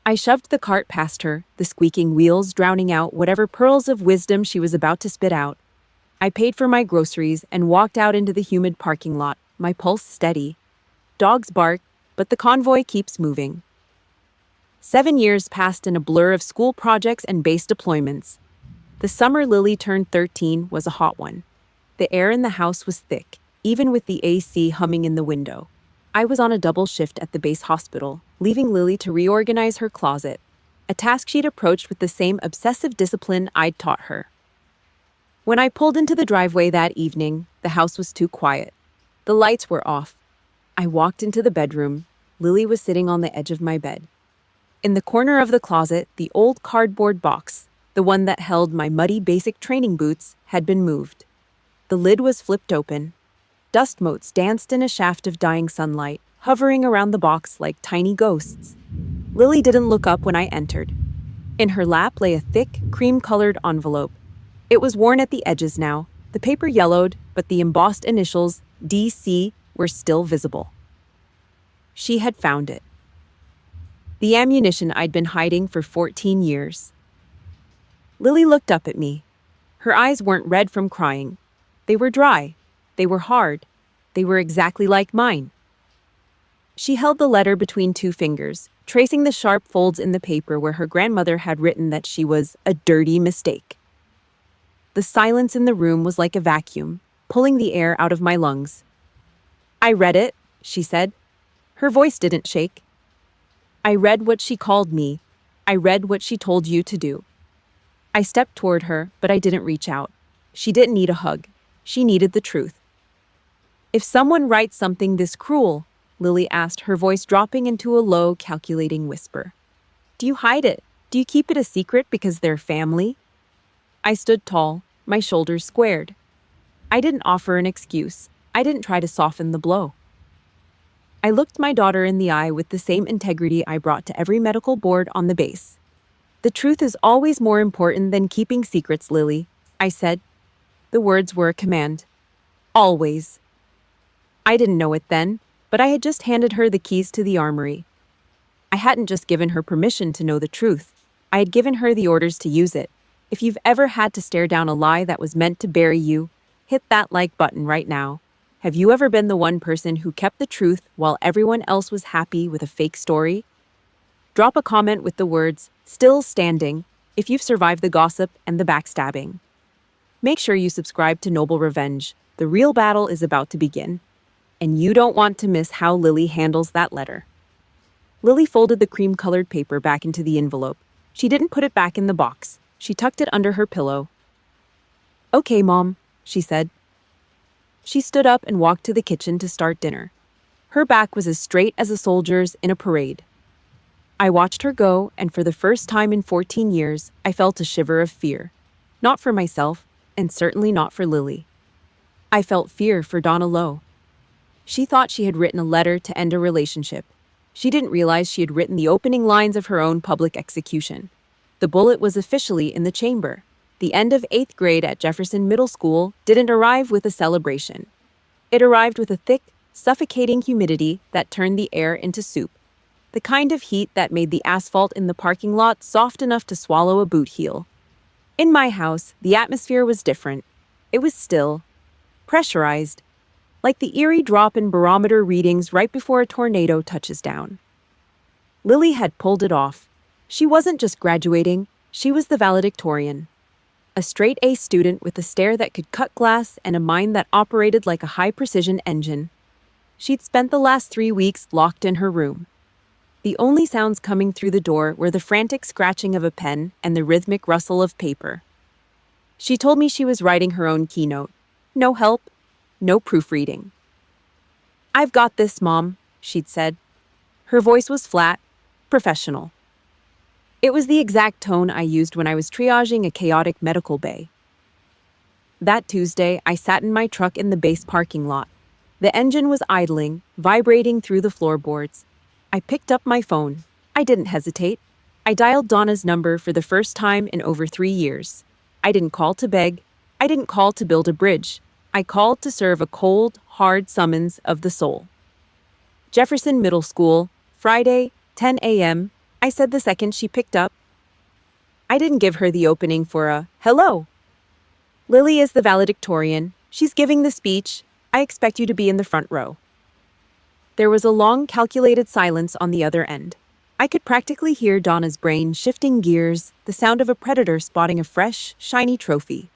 I shoved the cart past her, the squeaking wheels drowning out whatever pearls of wisdom she was about to spit out. I paid for my groceries and walked out into the humid parking lot, my pulse steady. Dogs bark, but the convoy keeps moving. 7 years passed in a blur of school projects and base deployments. The summer Lily turned 13 was a hot one. The air in the house was thick, even with the AC humming in the window. I was on a double shift at the base hospital, leaving Lily to reorganize her closet, a task she'd approached with the same obsessive discipline I'd taught her. When I pulled into the driveway that evening, the house was too quiet. The lights were off. I walked into the bedroom. Lily was sitting on the edge of my bed. In the corner of the closet, the old cardboard box, the one that held my muddy basic training boots, had been moved. The lid was flipped open. Dust motes danced in a shaft of dying sunlight, hovering around the box like tiny ghosts. Lily didn't look up when I entered. In her lap lay a thick, cream-colored envelope. It was worn at the edges now, the paper yellowed, but the embossed initials, DC, were still visible. She had found it. The ammunition I'd been hiding for 14 years. Lily looked up at me. Her eyes weren't red from crying. They were dry. They were hard. They were exactly like mine. She held the letter between 2 fingers, tracing the sharp folds in the paper where her grandmother had written that she was a dirty mistake. The silence in the room was like a vacuum, pulling the air out of my lungs. "I read it," she said. Her voice didn't shake. "I read what she called me. I read what she told you to do." I stepped toward her, but I didn't reach out. She didn't need a hug. She needed the truth. "If someone writes something this cruel," Lily asked, her voice dropping into a low, calculating whisper, "do you hide it? Do you keep it a secret because they're family?" I stood tall, my shoulders squared. I didn't offer an excuse. I didn't try to soften the blow. I looked my daughter in the eye with the same integrity I brought to every medical board on the base. "The truth is always more important than keeping secrets, Lily. I said. The words were a command. Always. I didn't know it then, but I had just handed her the keys to the armory. I hadn't just given her permission to know the truth. I had given her the orders to use it. If you've ever had to stare down a lie that was meant to bury you, hit that like button right now. Have you ever been the one person who kept the truth while everyone else was happy with a fake story? Drop a comment with the words, "Still standing," if you've survived the gossip and the backstabbing. Make sure you subscribe to Noble Revenge. The real battle is about to begin. And you don't want to miss how Lily handles that letter. Lily folded the cream-colored paper back into the envelope. She didn't put it back in the box. She tucked it under her pillow. "Okay, Mom," she said. She stood up and walked to the kitchen to start dinner. Her back was as straight as a soldier's in a parade. I watched her go, and for the first time in 14 years, I felt a shiver of fear. Not for myself, and certainly not for Lily. I felt fear for Donna Lowe. She thought she had written a letter to end a relationship. She didn't realize she had written the opening lines of her own public execution. The bullet was officially in the chamber. The end of 8th grade at Jefferson Middle School didn't arrive with a celebration. It arrived with a thick, suffocating humidity that turned the air into soup. The kind of heat that made the asphalt in the parking lot soft enough to swallow a boot heel. In my house, the atmosphere was different. It was still, pressurized, like the eerie drop in barometer readings right before a tornado touches down. Lily had pulled it off. She wasn't just graduating, she was the valedictorian. A straight-A student with a stare that could cut glass and a mind that operated like a high-precision engine. She'd spent the last 3 weeks locked in her room. The only sounds coming through the door were the frantic scratching of a pen and the rhythmic rustle of paper. She told me she was writing her own keynote. No help, no proofreading. "I've got this, Mom," she'd said. Her voice was flat, professional. It was the exact tone I used when I was triaging a chaotic medical bay. That Tuesday, I sat in my truck in the base parking lot. The engine was idling, vibrating through the floorboards. I picked up my phone. I didn't hesitate. I dialed Donna's number for the first time in over 3 years. I didn't call to beg. I didn't call to build a bridge. I called to serve a cold, hard summons of the soul. "Jefferson Middle School, Friday, 10 a.m., I said the second she picked up. I didn't give her the opening for a hello. "Lily is the valedictorian. She's giving the speech. I expect you to be in the front row." There was a long, calculated silence on the other end. I could practically hear Donna's brain shifting gears, the sound of a predator spotting a fresh, shiny trophy.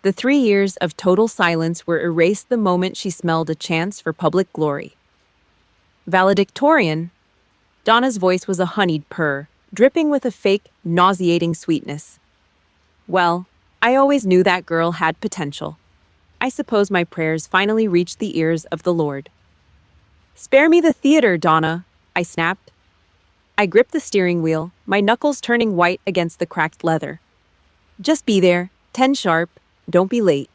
The 3 years of total silence were erased the moment she smelled a chance for public glory. "Valedictorian?" Donna's voice was a honeyed purr, dripping with a fake, nauseating sweetness. Well, I always knew that girl had potential. I suppose my prayers finally reached the ears of the Lord. "Spare me the theater, Donna," I snapped. I gripped the steering wheel, my knuckles turning white against the cracked leather. "Just be there, 10 sharp, don't be late."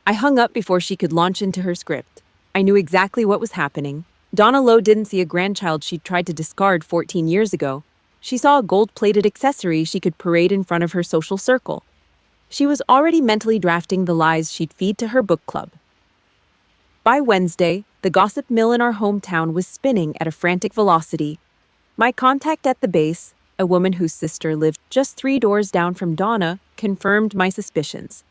I hung up before she could launch into her script. I knew exactly what was happening. Donna Lowe didn't see a grandchild she'd tried to discard 14 years ago. She saw a gold-plated accessory she could parade in front of her social circle. She was already mentally drafting the lies she'd feed to her book club. By Wednesday, the gossip mill in our hometown was spinning at a frantic velocity. My contact at the base, a woman whose sister lived just 3 doors down from Donna, confirmed my suspicions.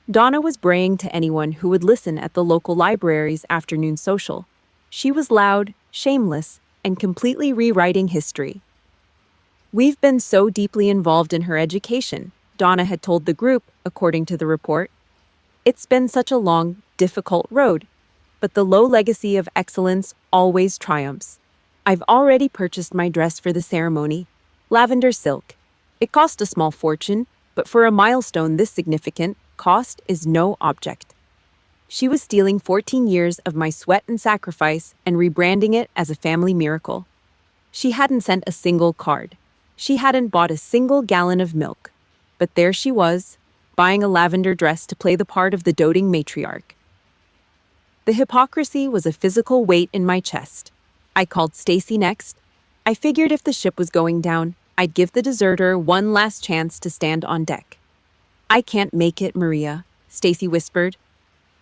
Donna was braying to anyone who would listen at the local library's afternoon social. She was loud, shameless, and completely rewriting history. "We've been so deeply involved in her education," Donna had told the group, according to the report. "It's been such a long, difficult road, but the Lowe legacy of excellence always triumphs. I've already purchased my dress for the ceremony, lavender silk. It cost a small fortune, but for a milestone this significant, cost is no object." She was stealing 14 years of my sweat and sacrifice and rebranding it as a family miracle. She hadn't sent a single card. She hadn't bought a single gallon of milk. But there she was, buying a lavender dress to play the part of the doting matriarch. The hypocrisy was a physical weight in my chest. I called Stacy next. I figured if the ship was going down, I'd give the deserter one last chance to stand on deck. I can't make it, Maria, Stacy whispered.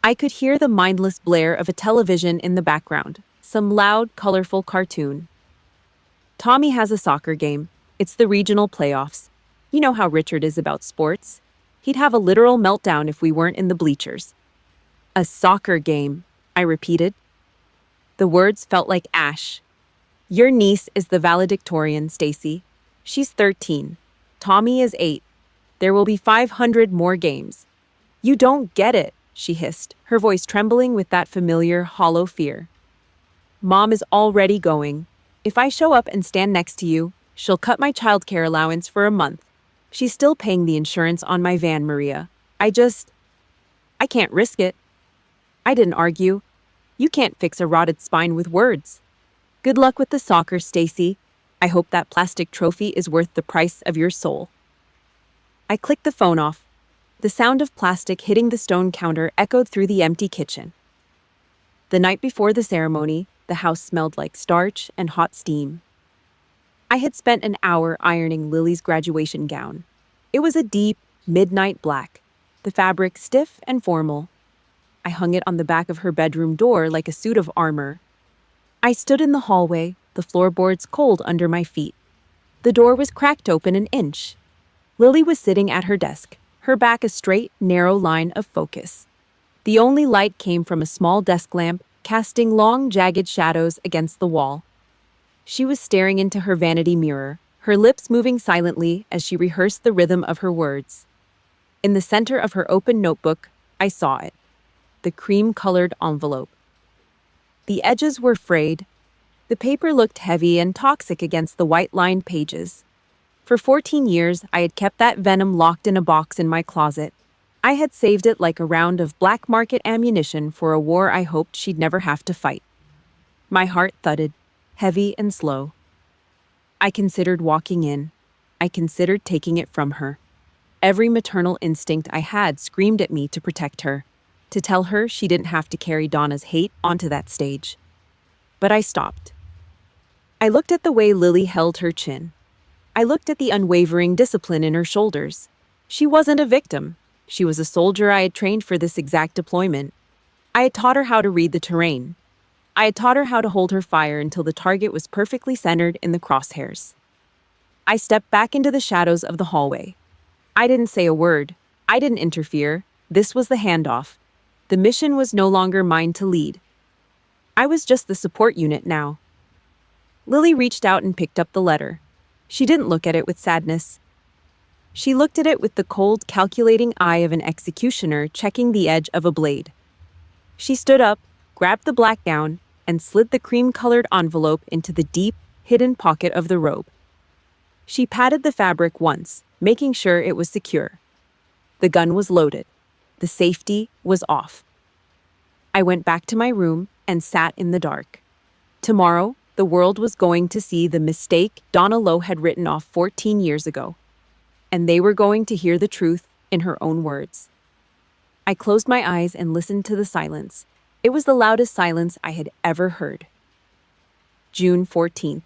I could hear the mindless blare of a television in the background, some loud, colorful cartoon. Tommy has a soccer game. It's the regional playoffs. You know how Richard is about sports. He'd have a literal meltdown if we weren't in the bleachers. A soccer game, I repeated. The words felt like ash. Your niece is the valedictorian, Stacy. She's 13. Tommy is 8. There will be 500 more games. You don't get it, she hissed, her voice trembling with that familiar, hollow fear. Mom is already going. If I show up and stand next to you, she'll cut my childcare allowance for a month. She's still paying the insurance on my van, Maria. I can't risk it. I didn't argue. You can't fix a rotted spine with words. Good luck with the soccer, Stacy. I hope that plastic trophy is worth the price of your soul. I clicked the phone off. The sound of plastic hitting the stone counter echoed through the empty kitchen. The night before the ceremony, the house smelled like starch and hot steam. I had spent an hour ironing Lily's graduation gown. It was a deep, midnight black, the fabric stiff and formal. I hung it on the back of her bedroom door like a suit of armor. I stood in the hallway, the floorboards cold under my feet. The door was cracked open an inch. Lily was sitting at her desk, her back a straight, narrow line of focus. The only light came from a small desk lamp, casting long, jagged shadows against the wall. She was staring into her vanity mirror, her lips moving silently as she rehearsed the rhythm of her words. In the center of her open notebook, I saw it. The cream-colored envelope. The edges were frayed. The paper looked heavy and toxic against the white-lined pages. For 14 years, I had kept that venom locked in a box in my closet. I had saved it like a round of black market ammunition for a war I hoped she'd never have to fight. My heart thudded, heavy and slow. I considered walking in. I considered taking it from her. Every maternal instinct I had screamed at me to protect her, to tell her she didn't have to carry Donna's hate onto that stage. But I stopped. I looked at the way Lily held her chin. I looked at the unwavering discipline in her shoulders. She wasn't a victim. She was a soldier I had trained for this exact deployment. I had taught her how to read the terrain. I had taught her how to hold her fire until the target was perfectly centered in the crosshairs. I stepped back into the shadows of the hallway. I didn't say a word. I didn't interfere. This was the handoff. The mission was no longer mine to lead. I was just the support unit now. Lily reached out and picked up the letter. She didn't look at it with sadness. She looked at it with the cold, calculating eye of an executioner checking the edge of a blade. She stood up, grabbed the black gown, and slid the cream-colored envelope into the deep, hidden pocket of the robe. She patted the fabric once, making sure it was secure. The gun was loaded. The safety was off. I went back to my room and sat in the dark. Tomorrow, the world was going to see the mistake Donna Lowe had written off 14 years ago. And they were going to hear the truth in her own words. I closed my eyes and listened to the silence. It was the loudest silence I had ever heard. June 14th.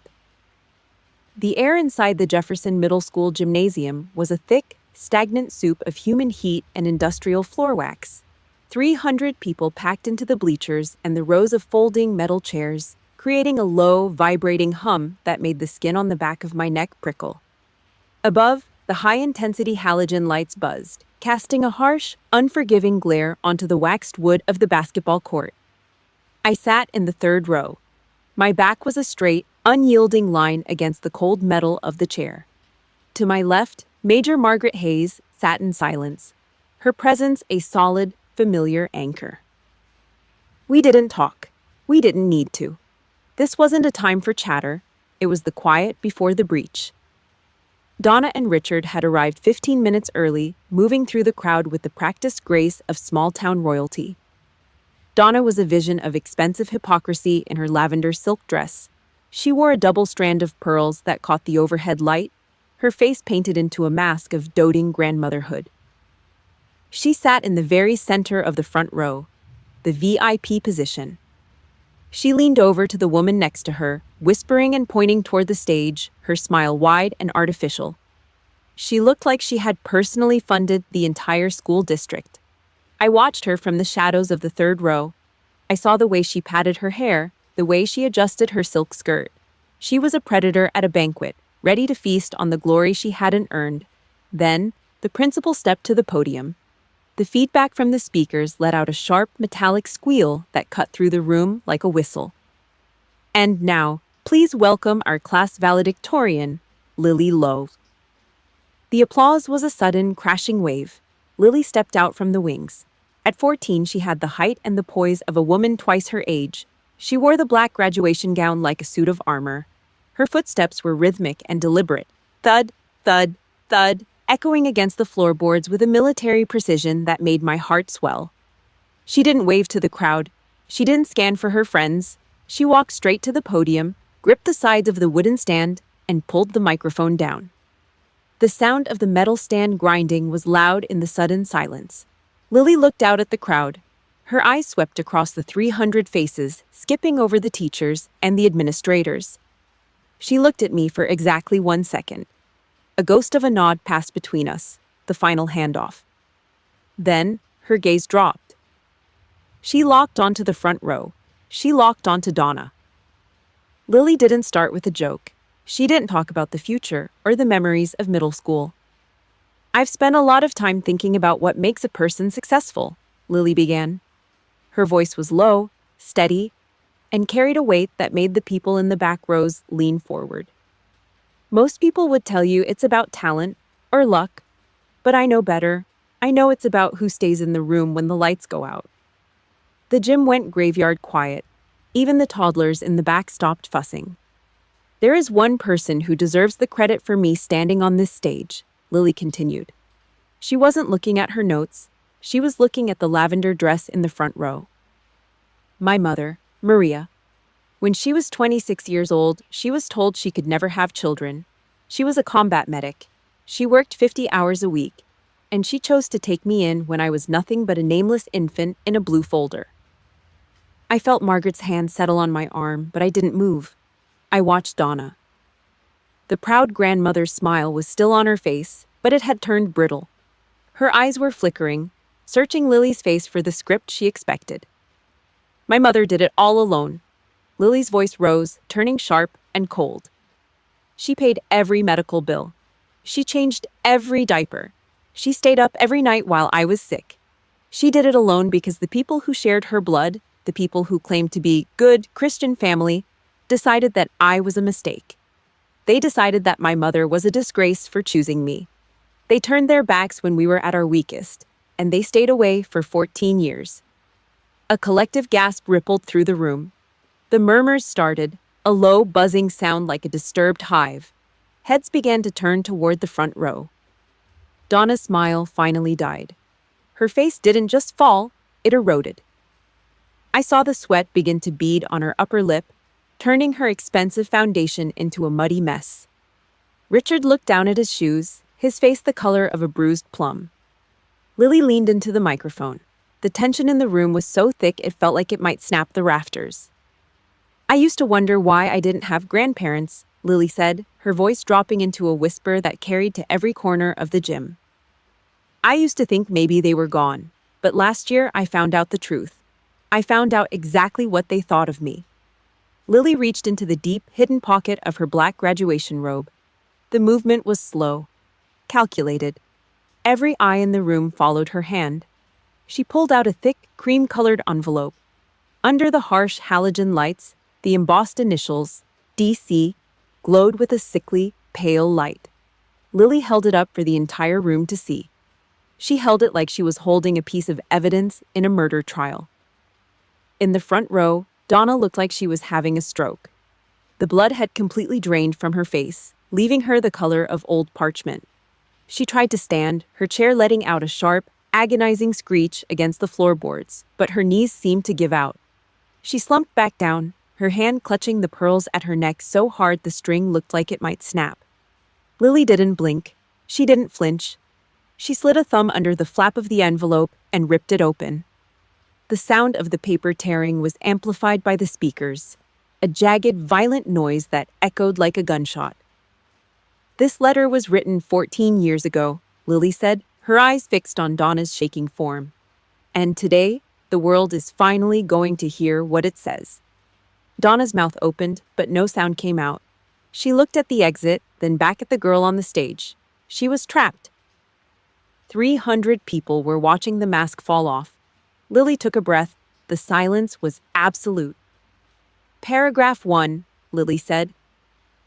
The air inside the Jefferson Middle School gymnasium was a thick, stagnant soup of human heat and industrial floor wax. 300 people packed into the bleachers and the rows of folding metal chairs, creating a low, vibrating hum that made the skin on the back of my neck prickle. Above, the high-intensity halogen lights buzzed, casting a harsh, unforgiving glare onto the waxed wood of the basketball court. I sat in the third row. My back was a straight, unyielding line against the cold metal of the chair. To my left, Major Margaret Hayes sat in silence, her presence a solid, familiar anchor. We didn't talk. We didn't need to. This wasn't a time for chatter. It was the quiet before the breach. Donna and Richard had arrived 15 minutes early, moving through the crowd with the practiced grace of small-town royalty. Donna was a vision of expensive hypocrisy in her lavender silk dress. She wore a double strand of pearls that caught the overhead light, her face painted into a mask of doting grandmotherhood. She sat in the very center of the front row, the VIP position. She leaned over to the woman next to her, whispering and pointing toward the stage, her smile wide and artificial. She looked like she had personally funded the entire school district. I watched her from the shadows of the third row. I saw the way she patted her hair, the way she adjusted her silk skirt. She was a predator at a banquet, ready to feast on the glory she hadn't earned. Then, the principal stepped to the podium. The feedback from the speakers let out a sharp, metallic squeal that cut through the room like a whistle. And now, please welcome our class valedictorian, Lily Lowe. The applause was a sudden, crashing wave. Lily stepped out from the wings. At 14, she had the height and the poise of a woman twice her age. She wore the black graduation gown like a suit of armor. Her footsteps were rhythmic and deliberate. Thud, thud, thud, echoing against the floorboards with a military precision that made my heart swell. She didn't wave to the crowd. She didn't scan for her friends. She walked straight to the podium, gripped the sides of the wooden stand, and pulled the microphone down. The sound of the metal stand grinding was loud in the sudden silence. Lily looked out at the crowd. Her eyes swept across the 300 faces, skipping over the teachers and the administrators. She looked at me for exactly 1 second. A ghost of a nod passed between us, the final handoff. Then, her gaze dropped. She locked onto the front row. She locked onto Donna. Lily didn't start with a joke. She didn't talk about the future or the memories of middle school. I've spent a lot of time thinking about what makes a person successful, Lily began. Her voice was low, steady, and carried a weight that made the people in the back rows lean forward. Most people would tell you it's about talent or luck, but I know better. I know it's about who stays in the room when the lights go out. The gym went graveyard quiet. Even the toddlers in the back stopped fussing. There is one person who deserves the credit for me standing on this stage, Lily continued. She wasn't looking at her notes. She was looking at the lavender dress in the front row. My mother, Maria. When she was 26 years old, she was told she could never have children. She was a combat medic. She worked 50 hours a week, and she chose to take me in when I was nothing but a nameless infant in a blue folder. I felt Margaret's hand settle on my arm, but I didn't move. I watched Donna. The proud grandmother's smile was still on her face, but it had turned brittle. Her eyes were flickering, searching Lily's face for the script she expected. My mother did it all alone. Lily's voice rose, turning sharp and cold. She paid every medical bill. She changed every diaper. She stayed up every night while I was sick. She did it alone because the people who shared her blood, the people who claimed to be good Christian family, decided that I was a mistake. They decided that my mother was a disgrace for choosing me. They turned their backs when we were at our weakest, and they stayed away for 14 years. A collective gasp rippled through the room. The murmurs started, a low, buzzing sound like a disturbed hive. Heads began to turn toward the front row. Donna's smile finally died. Her face didn't just fall, it eroded. I saw the sweat begin to bead on her upper lip, turning her expensive foundation into a muddy mess. Richard looked down at his shoes, his face the color of a bruised plum. Lily leaned into the microphone. The tension in the room was so thick it felt like it might snap the rafters. I used to wonder why I didn't have grandparents, Lily said, her voice dropping into a whisper that carried to every corner of the gym. I used to think maybe they were gone, but last year I found out the truth. I found out exactly what they thought of me. Lily reached into the deep, hidden pocket of her black graduation robe. The movement was slow, calculated. Every eye in the room followed her hand. She pulled out a thick, cream-colored envelope. Under the harsh halogen lights, the embossed initials, DC, glowed with a sickly, pale light. Lily held it up for the entire room to see. She held it like she was holding a piece of evidence in a murder trial. In the front row, Donna looked like she was having a stroke. The blood had completely drained from her face, leaving her the color of old parchment. She tried to stand, her chair letting out a sharp, agonizing screech against the floorboards, but her knees seemed to give out. She slumped back down, her hand clutching the pearls at her neck so hard the string looked like it might snap. Lily didn't blink. She didn't flinch. She slid a thumb under the flap of the envelope and ripped it open. The sound of the paper tearing was amplified by the speakers, a jagged, violent noise that echoed like a gunshot. This letter was written 14 years ago, Lily said, her eyes fixed on Donna's shaking form. And today, the world is finally going to hear what it says. Donna's mouth opened, but no sound came out. She looked at the exit, then back at the girl on the stage. She was trapped. 300 people were watching the mask fall off. Lily took a breath. The silence was absolute. Paragraph 1, Lily said.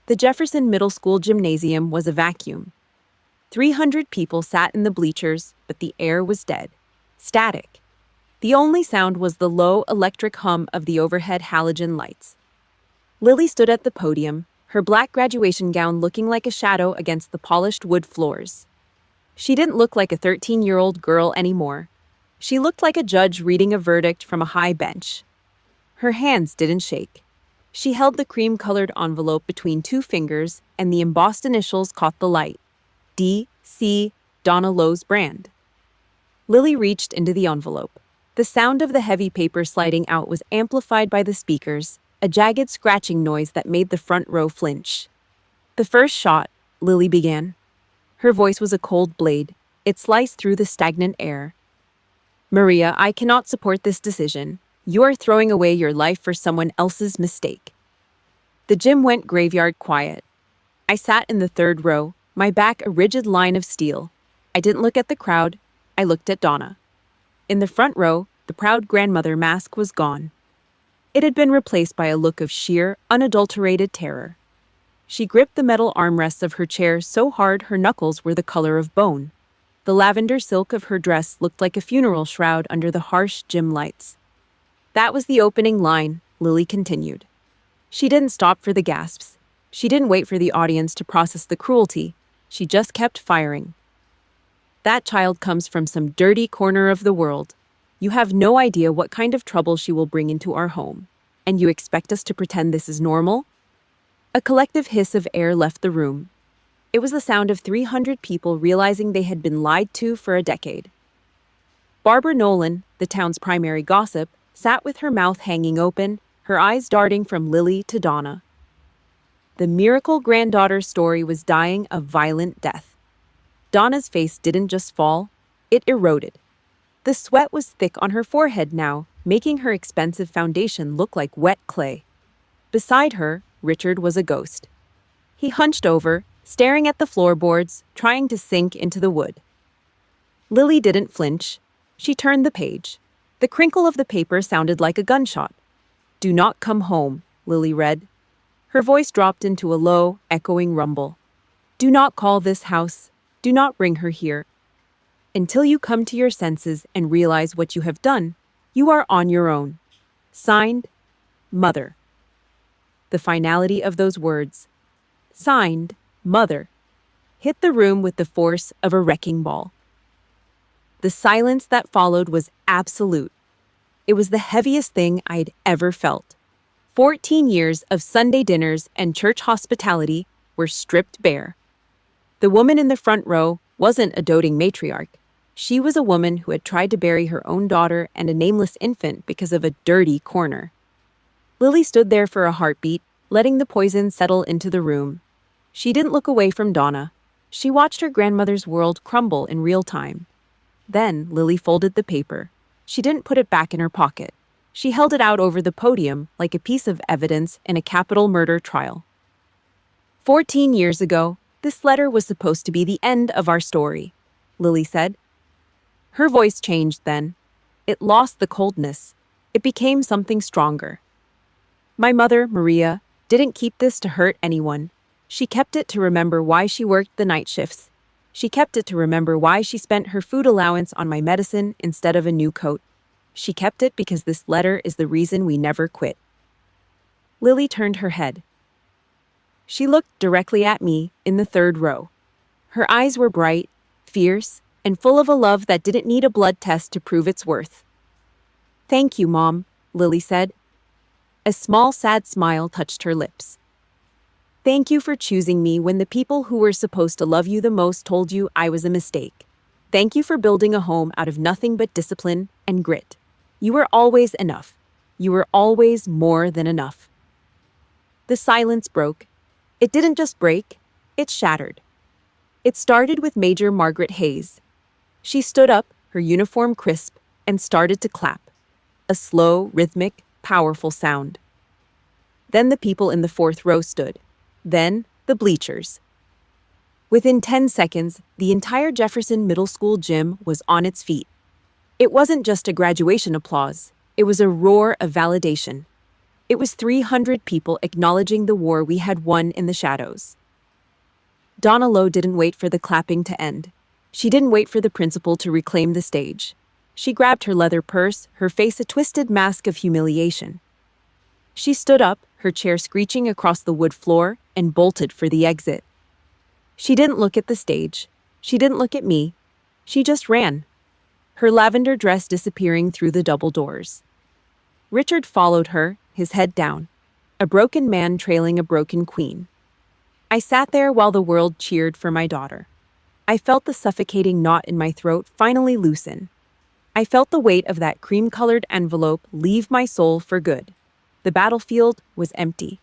The Jefferson Middle School gymnasium was a vacuum. 300 people sat in the bleachers, but the air was dead. Static. The only sound was the low electric hum of the overhead halogen lights. Lily stood at the podium, her black graduation gown looking like a shadow against the polished wood floors. She didn't look like a 13-year-old girl anymore. She looked like a judge reading a verdict from a high bench. Her hands didn't shake. She held the cream-colored envelope between two fingers, and the embossed initials caught the light. D.C. Donna Lowe's brand. Lily reached into the envelope. The sound of the heavy paper sliding out was amplified by the speakers, a jagged scratching noise that made the front row flinch. The first shot, Lily began. Her voice was a cold blade. It sliced through the stagnant air. Maria, I cannot support this decision. You are throwing away your life for someone else's mistake. The gym went graveyard quiet. I sat in the third row, my back a rigid line of steel. I didn't look at the crowd. I looked at Donna. In the front row, the proud grandmother mask was gone. It had been replaced by a look of sheer, unadulterated terror. She gripped the metal armrests of her chair so hard her knuckles were the color of bone. The lavender silk of her dress looked like a funeral shroud under the harsh gym lights. That was the opening line, Lily continued. She didn't stop for the gasps. She didn't wait for the audience to process the cruelty. She just kept firing. That child comes from some dirty corner of the world. You have no idea what kind of trouble she will bring into our home. And you expect us to pretend this is normal? A collective hiss of air left the room. It was the sound of 300 people realizing they had been lied to for a decade. Barbara Nolan, the town's primary gossip, sat with her mouth hanging open, her eyes darting from Lily to Donna. The miracle granddaughter's story was dying a violent death. Donna's face didn't just fall, it eroded. The sweat was thick on her forehead now, making her expensive foundation look like wet clay. Beside her, Richard was a ghost. He hunched over, staring at the floorboards, trying to sink into the wood. Lily didn't flinch. She turned the page. The crinkle of the paper sounded like a gunshot. "Do not come home," Lily read. Her voice dropped into a low, echoing rumble. "Do not call this house. Do not bring her here. Until you come to your senses and realize what you have done, you are on your own. Signed, Mother." The finality of those words, signed, Mother, hit the room with the force of a wrecking ball. The silence that followed was absolute. It was the heaviest thing I'd ever felt. 14 years of Sunday dinners and church hospitality were stripped bare. The woman in the front row wasn't a doting matriarch. She was a woman who had tried to bury her own daughter and a nameless infant because of a dirty corner. Lily stood there for a heartbeat, letting the poison settle into the room. She didn't look away from Donna. She watched her grandmother's world crumble in real time. Then Lily folded the paper. She didn't put it back in her pocket. She held it out over the podium like a piece of evidence in a capital murder trial. 14 years ago, this letter was supposed to be the end of our story, Lily said. Her voice changed then. It lost the coldness. It became something stronger. My mother, Maria, didn't keep this to hurt anyone. She kept it to remember why she worked the night shifts. She kept it to remember why she spent her food allowance on my medicine instead of a new coat. She kept it because this letter is the reason we never quit. Lily turned her head. She looked directly at me in the third row. Her eyes were bright, fierce, and full of a love that didn't need a blood test to prove its worth. "Thank you, Mom," Lily said. A small, sad smile touched her lips. "Thank you for choosing me when the people who were supposed to love you the most told you I was a mistake. Thank you for building a home out of nothing but discipline and grit. You were always enough. You were always more than enough." The silence broke. It didn't just break. It shattered. It started with Major Margaret Hayes. She stood up, her uniform crisp, and started to clap. A slow, rhythmic, powerful sound. Then the people in the fourth row stood. Then the bleachers. Within 10 seconds, the entire Jefferson Middle School gym was on its feet. It wasn't just a graduation applause. It was a roar of validation. It was 300 people acknowledging the war we had won in the shadows. Donna Lowe didn't wait for the clapping to end. She didn't wait for the principal to reclaim the stage. She grabbed her leather purse, her face a twisted mask of humiliation. She stood up, her chair screeching across the wood floor, and bolted for the exit. She didn't look at the stage. She didn't look at me. She just ran, her lavender dress disappearing through the double doors. Richard followed her, his head down, a broken man trailing a broken queen. I sat there while the world cheered for my daughter. I felt the suffocating knot in my throat finally loosen. I felt the weight of that cream-colored envelope leave my soul for good. The battlefield was empty.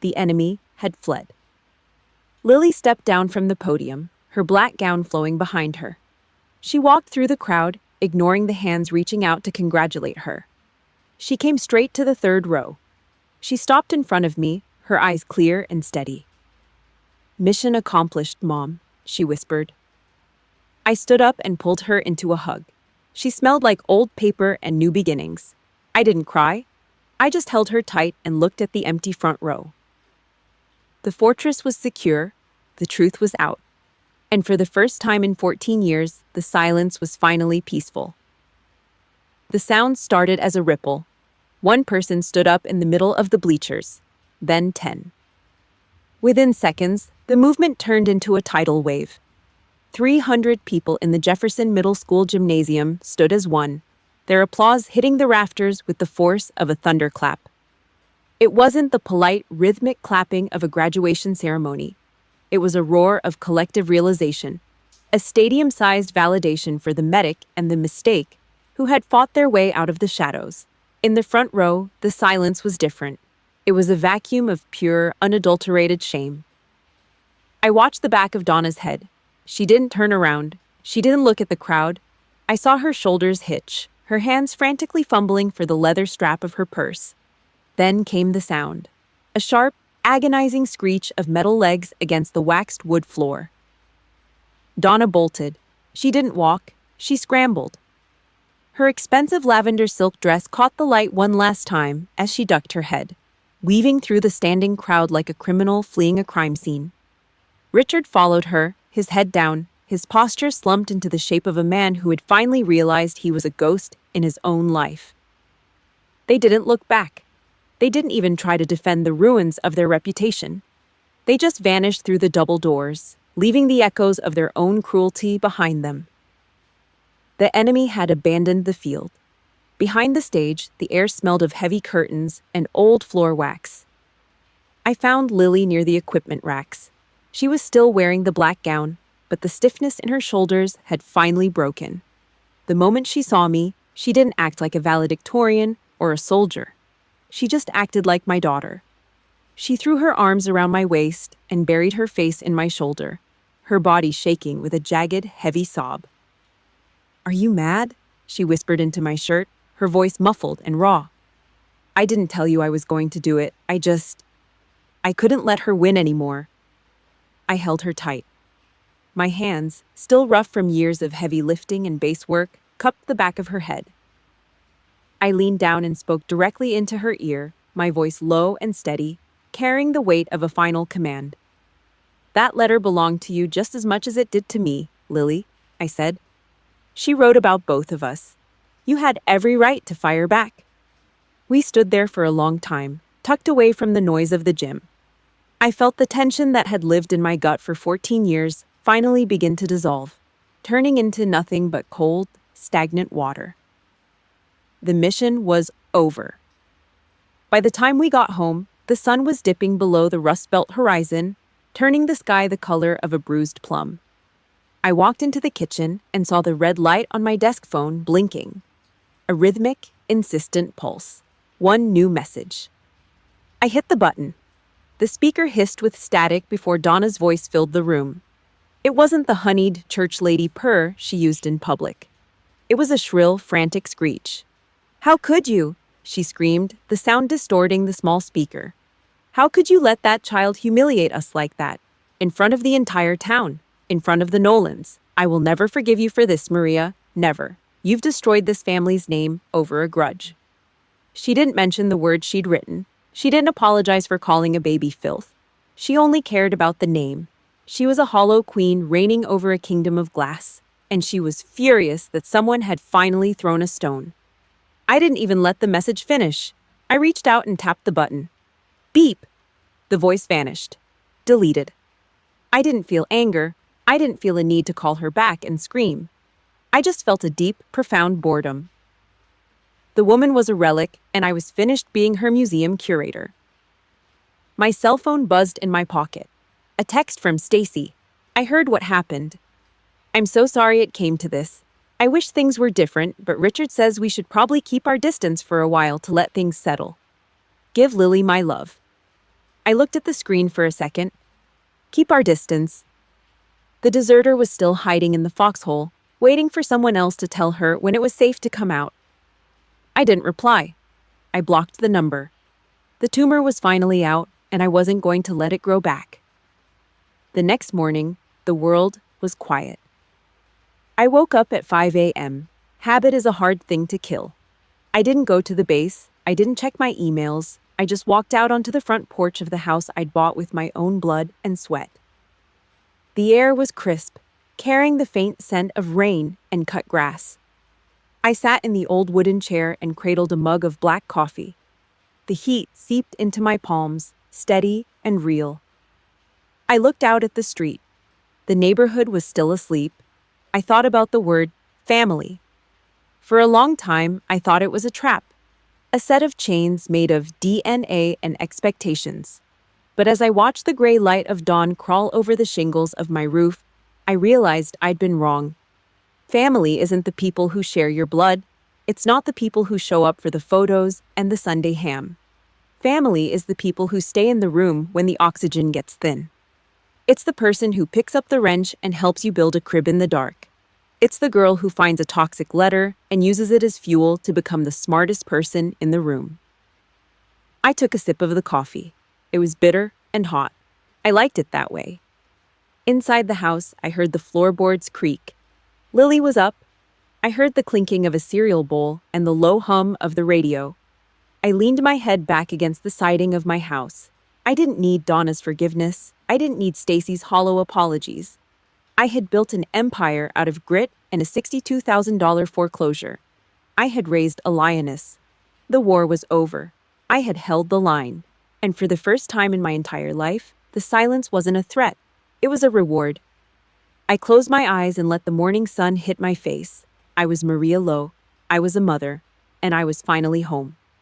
The enemy had fled. Lily stepped down from the podium, her black gown flowing behind her. She walked through the crowd, ignoring the hands reaching out to congratulate her. She came straight to the third row. She stopped in front of me, her eyes clear and steady. "Mission accomplished, Mom," she whispered. I stood up and pulled her into a hug. She smelled like old paper and new beginnings. I didn't cry. I just held her tight and looked at the empty front row. The fortress was secure. The truth was out. And for the first time in 14 years, the silence was finally peaceful. The sound started as a ripple. One person stood up in the middle of the bleachers, then 10. Within seconds, the movement turned into a tidal wave. 300 people in the Jefferson Middle School gymnasium stood as one, their applause hitting the rafters with the force of a thunderclap. It wasn't the polite, rhythmic clapping of a graduation ceremony. It was a roar of collective realization, a stadium-sized validation for the medic and the mistake who had fought their way out of the shadows. In the front row, the silence was different. It was a vacuum of pure, unadulterated shame. I watched the back of Donna's head. She didn't turn around. She didn't look at the crowd. I saw her shoulders hitch, her hands frantically fumbling for the leather strap of her purse. Then came the sound, a sharp, agonizing screech of metal legs against the waxed wood floor. Donna bolted. She didn't walk. She scrambled. Her expensive lavender silk dress caught the light one last time as she ducked her head, weaving through the standing crowd like a criminal fleeing a crime scene. Richard followed her, his head down, his posture slumped into the shape of a man who had finally realized he was a ghost in his own life. They didn't look back. They didn't even try to defend the ruins of their reputation. They just vanished through the double doors, leaving the echoes of their own cruelty behind them. The enemy had abandoned the field. Behind the stage, the air smelled of heavy curtains and old floor wax. I found Lily near the equipment racks. She was still wearing the black gown, but the stiffness in her shoulders had finally broken. The moment she saw me, she didn't act like a valedictorian or a soldier. She just acted like my daughter. She threw her arms around my waist and buried her face in my shoulder, her body shaking with a jagged, heavy sob. "Are you mad?" she whispered into my shirt, her voice muffled and raw. "I didn't tell you I was going to do it. I couldn't let her win anymore." I held her tight. My hands, still rough from years of heavy lifting and base work, cupped the back of her head. I leaned down and spoke directly into her ear, my voice low and steady, carrying the weight of a final command. "That letter belonged to you just as much as it did to me, Lily," I said. "She wrote about both of us. You had every right to fire back." We stood there for a long time, tucked away from the noise of the gym. I felt the tension that had lived in my gut for 14 years finally begin to dissolve, turning into nothing but cold, stagnant water. The mission was over. By the time we got home, the sun was dipping below the Rust Belt horizon, turning the sky the color of a bruised plum. I walked into the kitchen and saw the red light on my desk phone blinking. A rhythmic, insistent pulse. One new message. I hit the button. The speaker hissed with static before Donna's voice filled the room. It wasn't the honeyed church lady purr she used in public. It was a shrill, frantic screech. "How could you?" she screamed, the sound distorting the small speaker. "How could you let that child humiliate us like that? In front of the entire town. In front of the Nolans. I will never forgive you for this, Maria. Never. You've destroyed this family's name over a grudge." She didn't mention the words she'd written. She didn't apologize for calling a baby filth. She only cared about the name. She was a hollow queen reigning over a kingdom of glass, and she was furious that someone had finally thrown a stone. I didn't even let the message finish. I reached out and tapped the button. Beep! The voice vanished. Deleted. I didn't feel anger. I didn't feel a need to call her back and scream. I just felt a deep, profound boredom. The woman was a relic, and I was finished being her museum curator. My cell phone buzzed in my pocket. A text from Stacy. I heard what happened. "I'm so sorry it came to this. I wish things were different, but Richard says we should probably keep our distance for a while to let things settle. Give Lily my love." I looked at the screen for a second. Keep our distance. The deserter was still hiding in the foxhole, waiting for someone else to tell her when it was safe to come out. I didn't reply. I blocked the number. The tumor was finally out, and I wasn't going to let it grow back. The next morning, the world was quiet. I woke up at 5 a.m. Habit is a hard thing to kill. I didn't go to the base. I didn't check my emails. I just walked out onto the front porch of the house I'd bought with my own blood and sweat. The air was crisp, carrying the faint scent of rain and cut grass. I sat in the old wooden chair and cradled a mug of black coffee. The heat seeped into my palms, steady and real. I looked out at the street. The neighborhood was still asleep. I thought about the word family. For a long time, I thought it was a trap, a set of chains made of DNA and expectations. But as I watched the gray light of dawn crawl over the shingles of my roof, I realized I'd been wrong. Family isn't the people who share your blood. It's not the people who show up for the photos and the Sunday ham. Family is the people who stay in the room when the oxygen gets thin. It's the person who picks up the wrench and helps you build a crib in the dark. It's the girl who finds a toxic letter and uses it as fuel to become the smartest person in the room. I took a sip of the coffee. It was bitter and hot. I liked it that way. Inside the house, I heard the floorboards creak. Lily was up. I heard the clinking of a cereal bowl and the low hum of the radio. I leaned my head back against the siding of my house. I didn't need Donna's forgiveness. I didn't need Stacy's hollow apologies. I had built an empire out of grit and a $62,000 foreclosure. I had raised a lioness. The war was over. I had held the line. And for the first time in my entire life, the silence wasn't a threat. It was a reward. I closed my eyes and let the morning sun hit my face. I was Maria Lowe. I was a mother. And I was finally home.